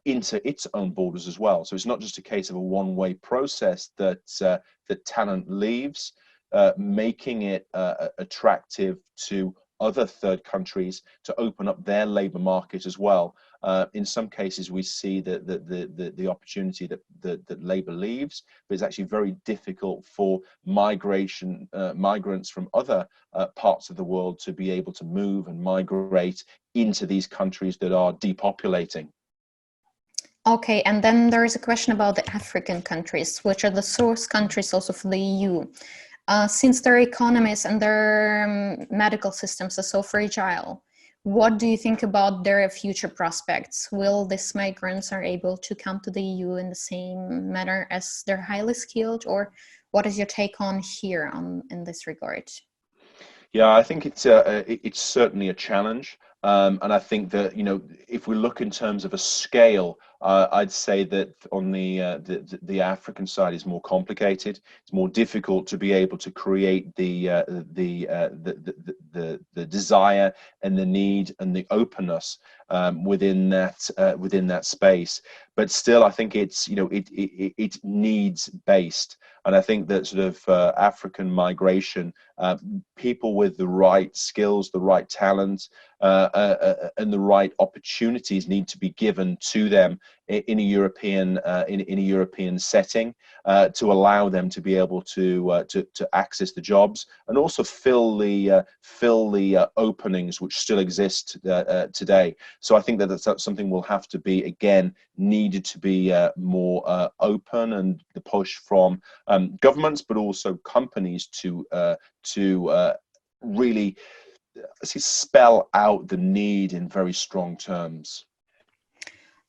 into its own borders as well. So it's not just a case of a one-way process that talent leaves. Making it attractive to other third countries to open up their labour market as well. In some cases, we see that the opportunity that labour leaves, but it's actually very difficult for migrants from other parts of the world to be able to move and migrate into these countries that are depopulating. Okay, and then there is a question about the African countries, which are the source countries also for the EU. Since their economies and their medical systems are so fragile, what do you think about their future prospects? Will these migrants are able to come to the EU in the same manner as they're highly skilled, or what is your take on here in this regard? Yeah, I think it's certainly a challenge, and I think that if we look in terms of a scale, I'd say that on the African side is more complicated. It's more difficult to be able to create the desire and the need and the openness within that space. But still, I think it's it needs based. And I think that sort of African migration, people with the right skills, the right talent, and the right opportunities need to be given to them in a European setting to allow them to be able to access the jobs and also fill the openings which still exist today. So I think that that's something will have to be again needed to be more open, and the push from governments, but also companies to really spell out the need in very strong terms.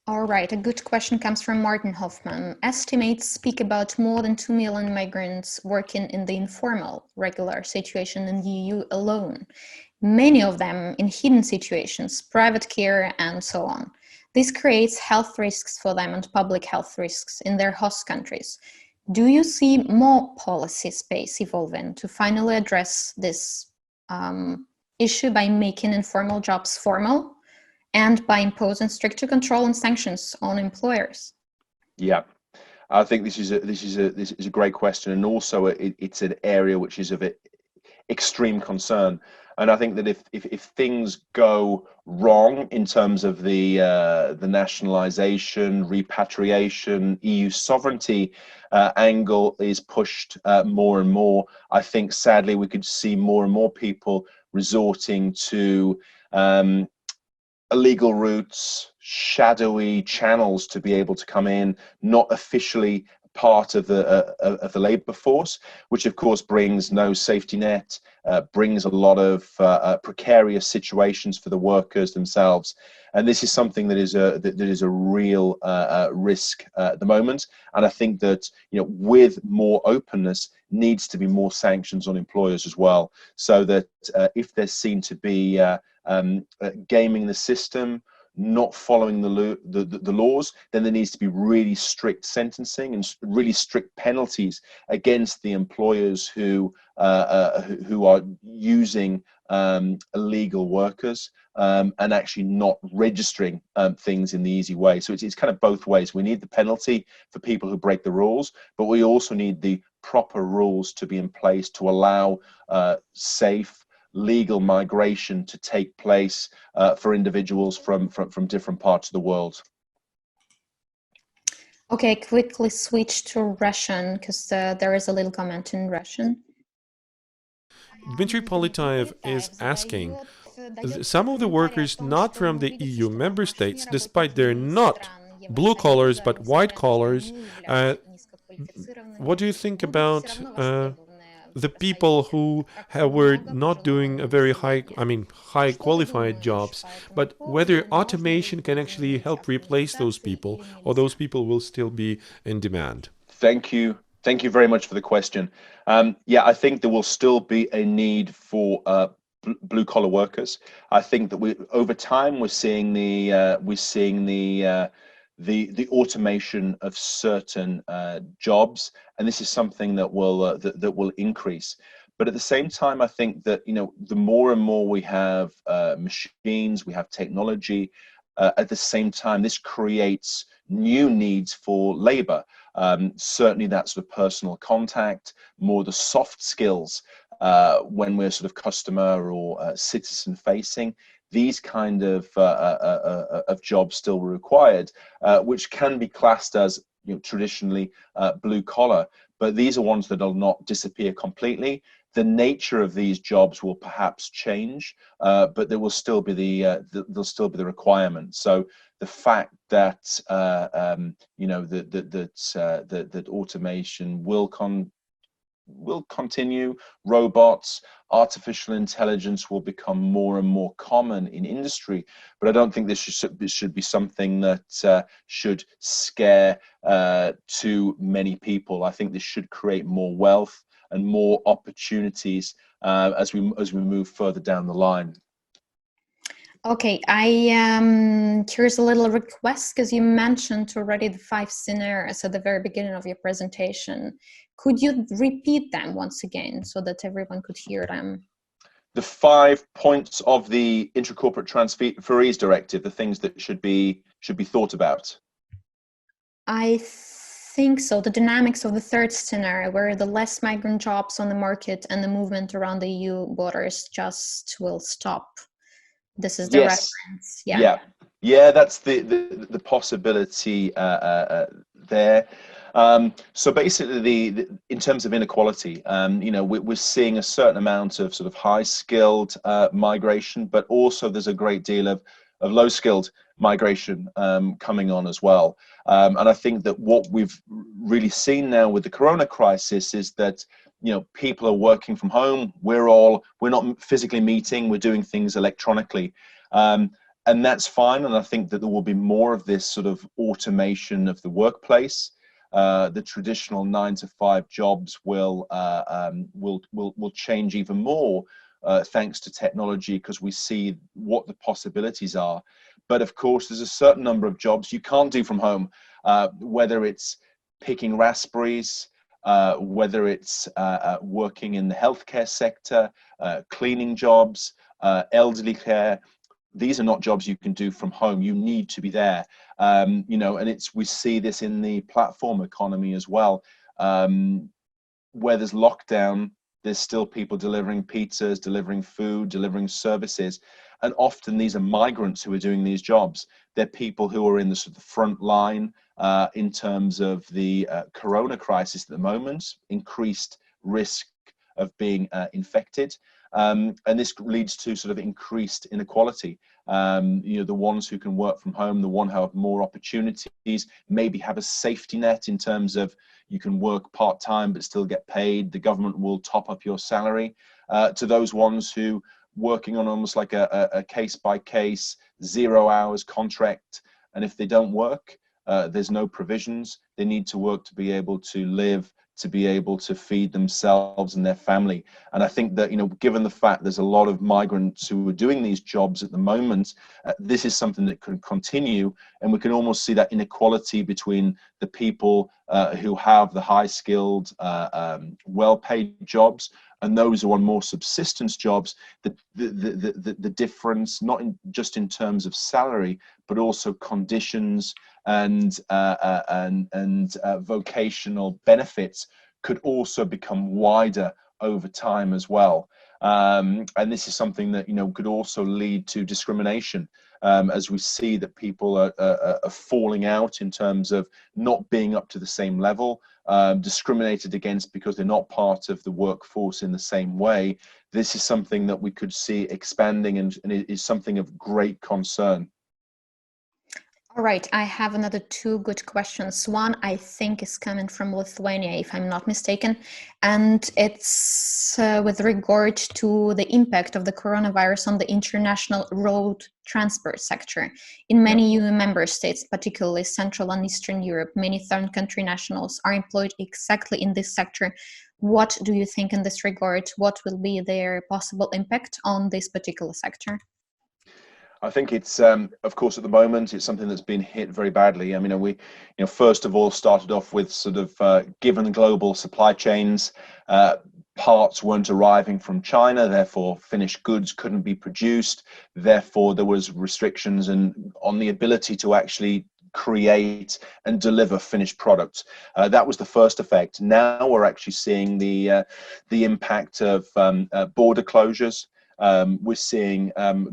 All right, a good question comes from Martin Hoffman. Estimates speak about more than 2 million migrants working in the informal, regular situation in the EU alone. Many of them in hidden situations, private care, and so on. This creates health risks for them and public health risks in their host countries. Do you see more policy space evolving to finally address this issue by making informal jobs formal and by imposing stricter control and sanctions on employers? Yeah, I think this is a great question, and also it's an area which is of extreme concern. And I think that if things go wrong in terms of the nationalization, repatriation, EU sovereignty angle is pushed more and more, I think sadly we could see more and more people resorting to illegal routes, shadowy channels to be able to come in, not officially part of the labor force, which of course brings no safety net, brings a lot of precarious situations for the workers themselves, and this is something that is a real risk at the moment. And I think that with more openness needs to be more sanctions on employers as well, so that if they're seen to be gaming the system, not following the laws, then there needs to be really strict sentencing and really strict penalties against the employers who are using illegal workers and actually not registering things in the easy way. So it's kind of both ways. We need the penalty for people who break the rules, but we also need the proper rules to be in place to allow safe, legal migration to take place for individuals from different parts of the world. Okay, quickly switch to Russian because there is a little comment in Russian. Dmitry Politaev is asking, some of the workers not from the EU member states, despite they're not blue collars but white collars, what do you think about the people who were not doing a very high qualified jobs, but whether automation can actually help replace those people, or those people will still be in demand? Thank you very much for the question. Yeah, I think there will still be a need for blue collar workers. I think that over time we're seeing the automation of certain jobs, and this is something that will increase. But at the same time, I think that the more and more we have machines, we have technology. At the same time, this creates new needs for labor. Certainly, that sort of personal contact, more the soft skills when we're sort of customer or citizen facing. These kind of jobs still required, which can be classed as traditionally blue collar, but these are ones that will not disappear completely. The nature of these jobs will perhaps change, but there will still be the requirement. So the fact that that automation will will continue. Robots, artificial intelligence will become more and more common in industry, but I don't think this should be something that should scare too many people. I think this should create more wealth and more opportunities as we move further down the line. Okay, here's a little request, because you mentioned already the 5 scenarios at the very beginning of your presentation. Could you repeat them once again so that everyone could hear them? The 5 points of the Intra-corporate Transferees Directive, the things that should be thought about. I think so. The dynamics of the 3rd scenario, where the less migrant jobs on the market and the movement around the EU borders just will stop. This is the reference. Yeah, that's the possibility there. So basically, in terms of inequality, you know, we're seeing a certain amount of sort of high-skilled migration, but also there's a great deal of low-skilled migration coming on as well. And I think that what we've really seen now with the corona crisis is that, you know, people are working from home. We're not physically meeting. We're doing things electronically, and that's fine. And I think that there will be more of this sort of automation of the workplace. The traditional 9-to-5 jobs will change even more thanks to technology, because we see what the possibilities are. But of course, there's a certain number of jobs you can't do from home, whether it's picking raspberries, whether it's working in the healthcare sector, cleaning jobs, elderly care. These are not jobs you can do from home. You need to be there, you know, and we see this in the platform economy as well. Where there's lockdown, there's still people delivering pizzas, delivering food, delivering services. And often these are migrants who are doing these jobs. They're people who are in the sort of front line in terms of the corona crisis at the moment, increased risk of being infected. And this leads to sort of increased inequality. You know, the ones who can work from home, the ones who have more opportunities, maybe have a safety net in terms of you can work part-time but still get paid. The government will top up your salary. To those ones who working on almost like a case-by-case 0 hours contract, and if they don't work, there's no provisions. They need to work to be able to live, to be able to feed themselves and their family. And I think that, you know, given the fact there's a lot of migrants who are doing these jobs at the moment, this is something that can continue, and we can almost see that inequality between the people who have the high-skilled, well-paid jobs and those who are on more subsistence jobs. The difference, not just in terms of salary, but also conditions and vocational benefits could also become wider over time as well. And this is something that, you know, could also lead to discrimination, as we see that people are falling out in terms of not being up to the same level, discriminated against because they're not part of the workforce in the same way. This is something that we could see expanding, and it is something of great concern. All right, I have another 2 good questions. One, I think, is coming from Lithuania, if I'm not mistaken, and it's with regard to the impact of the coronavirus on the international road transport sector. In many EU member states, particularly Central and Eastern Europe, many third country nationals are employed exactly in this sector. What do you think in this regard? What will be their possible impact on this particular sector? I think it's, of course, at the moment, it's something that's been hit very badly. I mean, we, first of all, started off with sort of, given the global supply chains, parts weren't arriving from China, therefore finished goods couldn't be produced. Therefore, there was restrictions on the ability to actually create and deliver finished products. That was the first effect. Now we're actually seeing the impact of border closures. We're seeing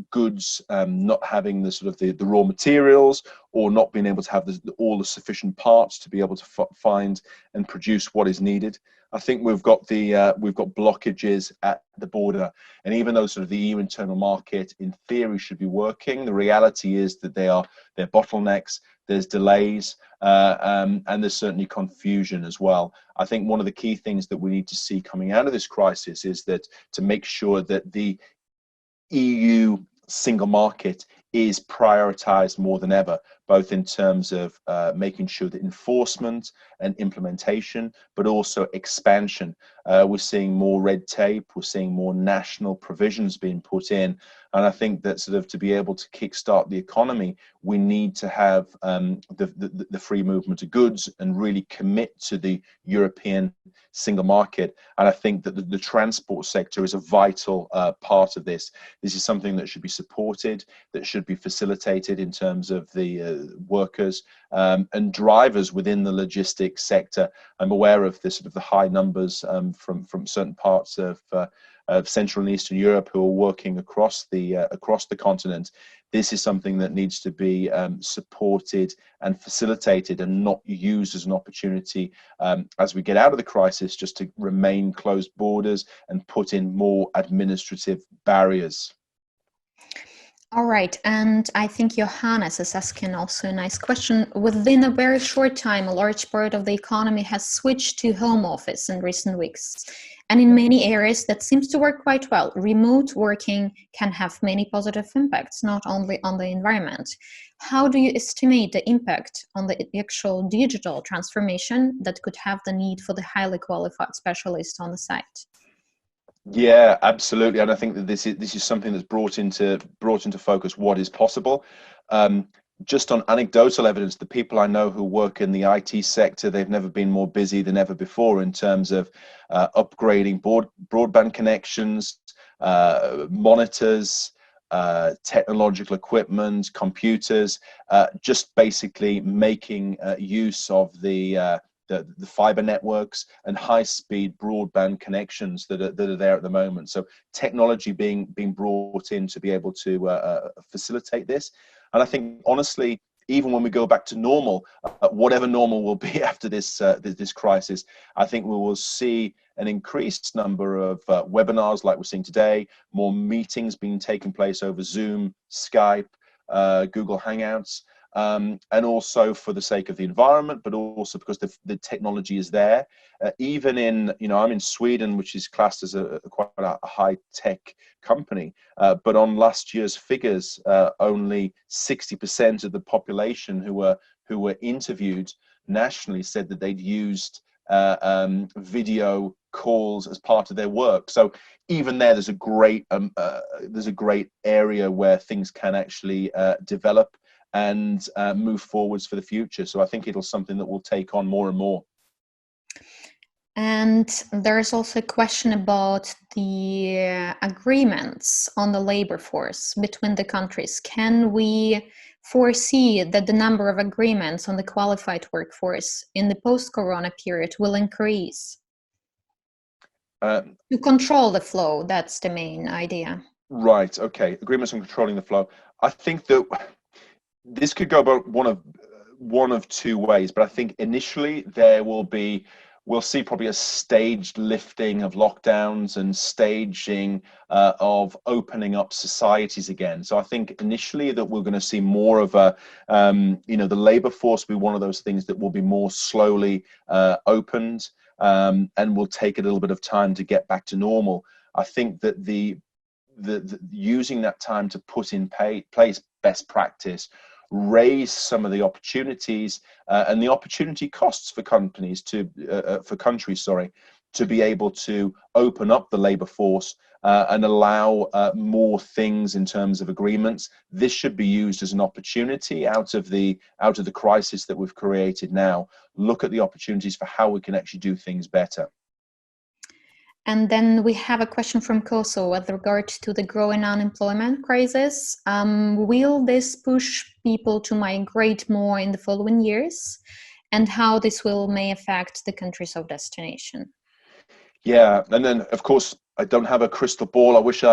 goods not having the sort of the raw materials, or not being able to have all the sufficient parts to be able to find and produce what is needed. I think we've got blockages at the border, and even though sort of the EU internal market in theory should be working, the reality is that they're bottlenecks. There's delays, and there's certainly confusion as well. I think one of the key things that we need to see coming out of this crisis is that to make sure that the EU single market is prioritized more than ever, both in terms of making sure that enforcement and implementation, but also expansion. We're seeing more red tape, we're seeing more national provisions being put in. And I think that sort of to be able to kickstart the economy, we need to have the free movement of goods and really commit to the European single market. And I think that the transport sector is a vital part of this. This is something that should be supported, that should be facilitated in terms of the workers and drivers within the logistics sector. I'm aware of the sort of the high numbers from certain parts of Central and Eastern Europe who are working across the continent. This is something that needs to be supported and facilitated, and not used as an opportunity as we get out of the crisis just to remain closed borders and put in more administrative barriers. All right, and I think Johannes is asking also a nice question. Within a very short time, a large part of the economy has switched to home office in recent weeks. And in many areas that seems to work quite well. Remote working can have many positive impacts, not only on the environment. How do you estimate the impact on the actual digital transformation that could have the need for the highly qualified specialists on the site? Yeah, absolutely, and I think that this is something that's brought into focus what is possible. Just on anecdotal evidence, the people I know who work in the IT sector, they've never been more busy than ever before in terms of upgrading broadband connections, monitors, technological equipment, computers, just basically making use of the fiber networks and high-speed broadband connections that are there at the moment. So technology being brought in to be able to facilitate this. And I think, honestly, even when we go back to normal, whatever normal will be after this crisis, I think we will see an increased number of webinars like we're seeing today, more meetings being taken place over Zoom, Skype, Google Hangouts. And also for the sake of the environment, but also because the technology is there. Even in, I'm in Sweden, which is classed as quite a high-tech company, but on last year's figures, only 60% of the population who were interviewed nationally said that they'd used video calls as part of their work. So even there's a great area where things can actually develop and move forwards for the future. So I think it'll something that will take on more and more. And there's also a question about the agreements on the labor force between the countries. Can we foresee that the number of agreements on the qualified workforce in the post-corona period will increase? To control the flow, that's the main idea. Right, okay. Agreements on controlling the flow. I think that this could go about one of two ways, but I think initially we'll see probably a staged lifting of lockdowns and staging of opening up societies again. So I think initially that we're going to see more of the labor force be one of those things that will be more slowly opened and will take a little bit of time to get back to normal. I think that the using that time to put in place best practice, raise some of the opportunities and the opportunity costs for countries to be able to open up the labor force and allow more things in terms of agreements. This should be used as an opportunity out of the crisis that we've created now. Look at the opportunities for how we can actually do things better. And then we have a question from Koso with regard to the growing unemployment crisis. Will this push people to migrate more in the following years, and how this may affect the countries of destination? Yeah, and then of course I don't have a crystal ball. I wish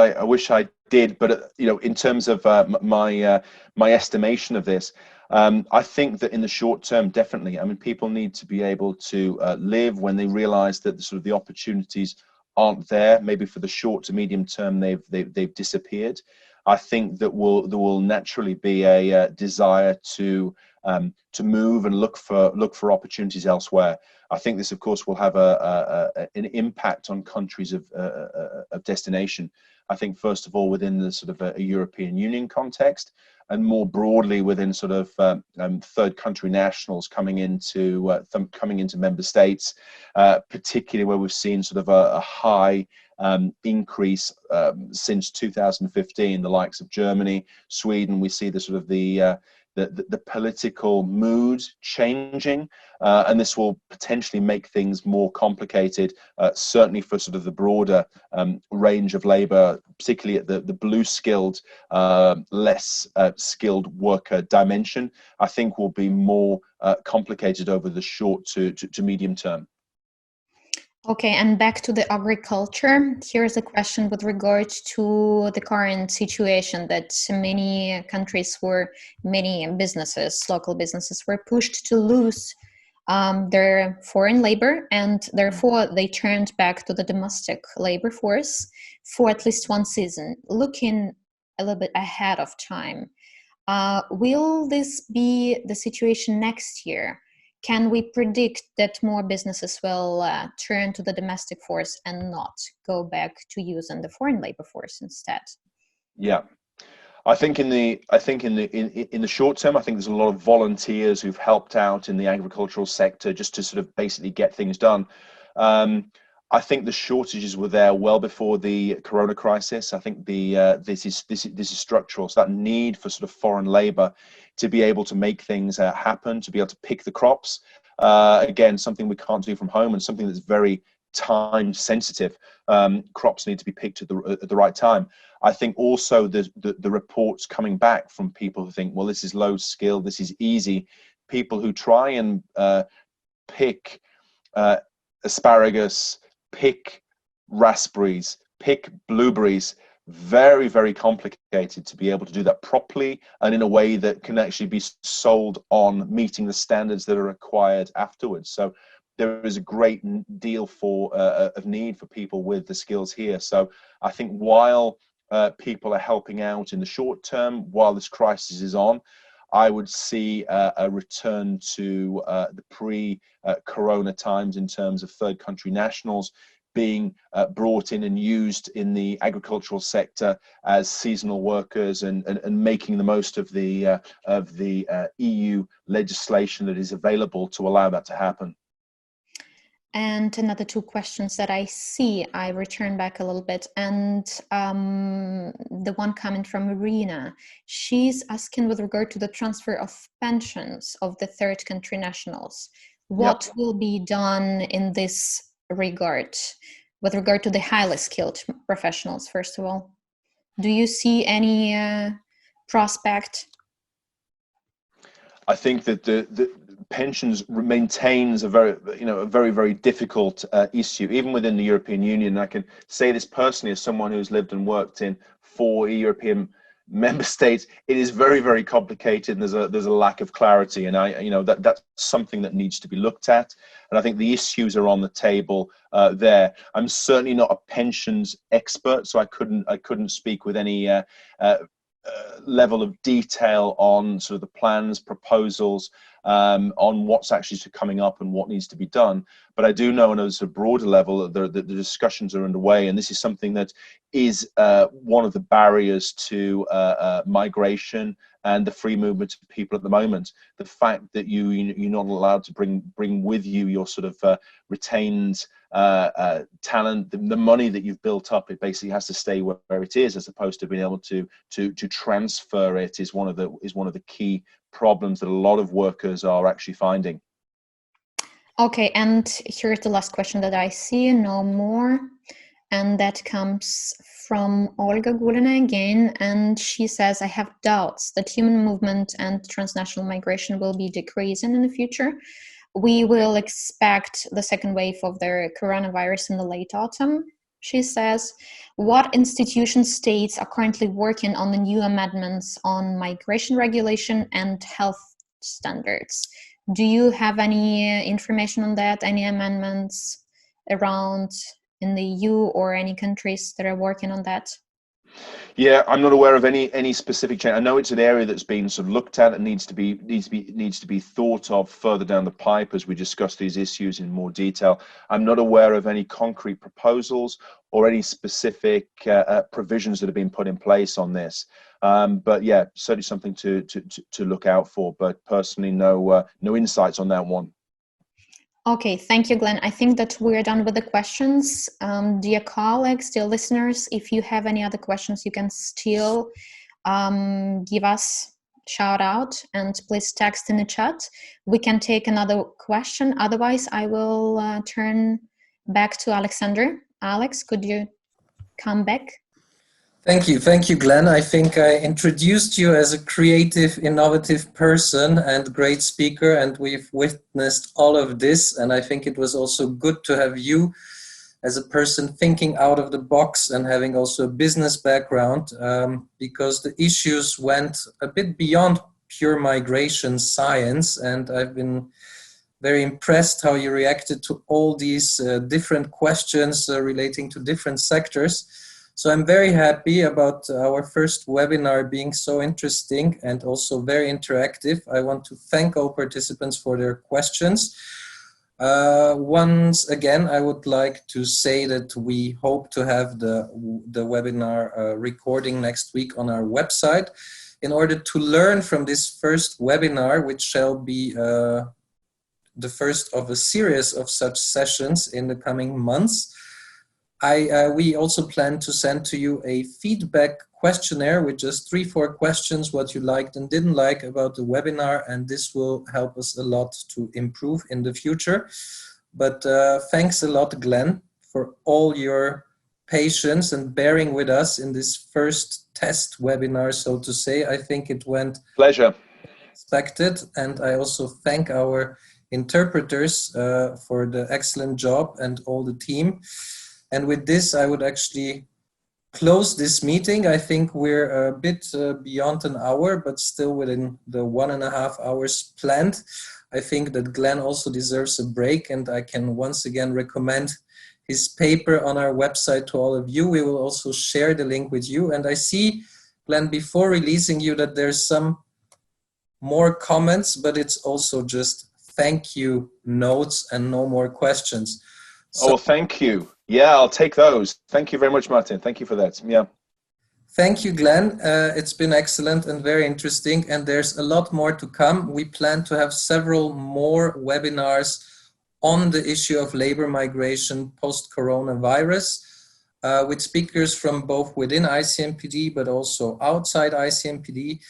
I did, but in terms of my estimation of this, I think that in the short term, definitely. I mean, people need to be able to live when they realize that the opportunities aren't there. Maybe for the short to medium term, they've disappeared. I think that there will naturally be a desire to move and look for opportunities elsewhere. I think this, of course, will have an impact on countries of destination. I think, first of all, within the sort of a European Union context, and more broadly within sort of third country nationals coming into member states, particularly where we've seen sort of a high increase since 2015, the likes of Germany, Sweden. We see the sort of the political mood changing, and this will potentially make things more complicated, certainly for sort of the broader range of labour, particularly at the blue-skilled, less skilled worker dimension. I think will be more complicated over the short to medium term. Okay, and back to the agriculture. Here's a question with regard to the current situation that many countries many businesses, local businesses, were pushed to lose their foreign labor, and therefore they turned back to the domestic labor force for at least one season. Looking a little bit ahead of time, will this be the situation next year? Can we predict that more businesses will turn to the domestic force and not go back to using the foreign labor force instead? Yeah, I think in the short term, I think there's a lot of volunteers who've helped out in the agricultural sector just to sort of basically get things done. I think the shortages were there well before the corona crisis. I think this is structural. So that need for sort of foreign labour to be able to make things happen, to be able to pick the crops, again, something we can't do from home, and something that's very time sensitive. Crops need to be picked at the right time. I think also the reports coming back from people who think, well, this is low skill, this is easy. People who try and pick asparagus, pick raspberries, pick blueberries, very, very complicated to be able to do that properly and in a way that can actually be sold on meeting the standards that are required afterwards. So there is a great deal of need for people with the skills here. So I think while people are helping out in the short term, while this crisis is on, I would see a return to the pre-corona times in terms of third country nationals being brought in and used in the agricultural sector as seasonal workers, and making the most of the EU legislation that is available to allow that to happen. And another two questions that I see, I return back a little bit, and the one coming from Irina, she's asking with regard to the transfer of pensions of the third country nationals. What will be done in this regard, with regard to the highly skilled professionals, first of all? Do you see any prospect? I think that the pensions maintains a very difficult issue, even within the European Union. And I can say this personally as someone who's lived and worked in 4 European member states. It is very, very complicated, and there's a lack of clarity, and that's something that needs to be looked at. And I think the issues are on the table there. I'm certainly not a pensions expert, so I couldn't speak with any level of detail on sort of the plans, proposals, on what's actually coming up and what needs to be done. But I do know, on a broader level, the discussions are underway, and this is something that is one of the barriers to migration and the free movement of people at the moment. The fact that you're not allowed to bring with you your sort of retained talent, the money that you've built up, it basically has to stay where it is, as opposed to being able to transfer it, is one of the key problems that a lot of workers are actually finding. Okay, and here's the last question that I see, no more, and that comes from Olga Gulina again, and she says, I have doubts that human movement and transnational migration will be decreasing in the future. We will expect the second wave of the coronavirus in the late autumn, she says. What institution states are currently working on the new amendments on migration regulation and health standards. Do you have any information on that? Any amendments around in the EU or any countries that are working on that? Yeah, I'm not aware of any specific change. I know it's an area that's been sort of looked at and needs to be thought of further down the pipe as we discuss these issues in more detail. I'm not aware of any concrete proposals or any specific provisions that have been put in place on this. But yeah, certainly something to look out for. But personally, no insights on that one. Okay, thank you, Glenn. I think that we're done with the questions. Dear colleagues, dear listeners, if you have any other questions, you can still give us shout out and please text in the chat. We can take another question. Otherwise, I will turn back to Alexander. Alex, could you come back? Thank you, Glenn. I think I introduced you as a creative, innovative person and great speaker, and we've witnessed all of this. And I think it was also good to have you as a person thinking out of the box and having also a business background, because the issues went a bit beyond pure migration science. And I've been very impressed how you reacted to all these different questions relating to different sectors. So I'm very happy about our first webinar being so interesting and also very interactive. I want to thank all participants for their questions. Once again, I would like to say that we hope to have the webinar recording next week on our website. In order to learn from this first webinar, which shall be the first of a series of such sessions in the coming months, we also plan to send to you a feedback questionnaire with just 3-4 questions, what you liked and didn't like about the webinar, and this will help us a lot to improve in the future. But thanks a lot, Glenn, for all your patience and bearing with us in this first test webinar, so to say. I think it went Pleasure. Expected, and I also thank our interpreters for the excellent job and all the team. And with this, I would actually close this meeting. I think we're a bit beyond an hour, but still within the 1.5 hours planned. I think that Glenn also deserves a break, and I can once again recommend his paper on our website to all of you. We will also share the link with you. And I see, Glenn, before releasing you, that there's some more comments, but it's also just thank you notes and no more questions. So, oh, thank you. Yeah, I'll take those. Thank you very much, Martin. Thank you for that. Yeah. Thank you, Glenn. It's been excellent and very interesting, and there's a lot more to come. We plan to have several more webinars on the issue of labor migration post-coronavirus with speakers from both within ICMPD but also outside ICMPD.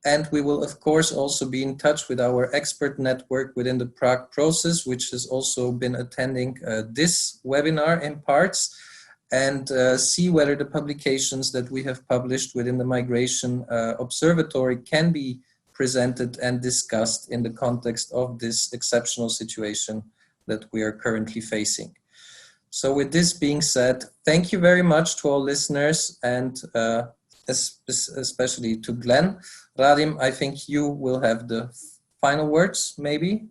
And we will, of course, also be in touch with our expert network within the Prague Process, which has also been attending this webinar in parts, and see whether the publications that we have published within the Migration Observatory can be presented and discussed in the context of this exceptional situation that we are currently facing. So with this being said, thank you very much to all listeners, and especially to Glenn. Radim, I think you will have the final words, maybe?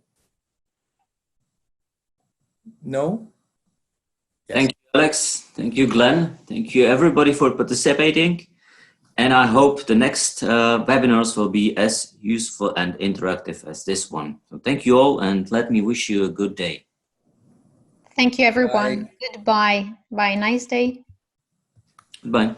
No? Yes. Thank you, Alex. Thank you, Glenn. Thank you, everybody, for participating. And I hope the next webinars will be as useful and interactive as this one. So thank you all, and let me wish you a good day. Thank you, everyone. Bye. Goodbye. Bye. Nice day. Goodbye.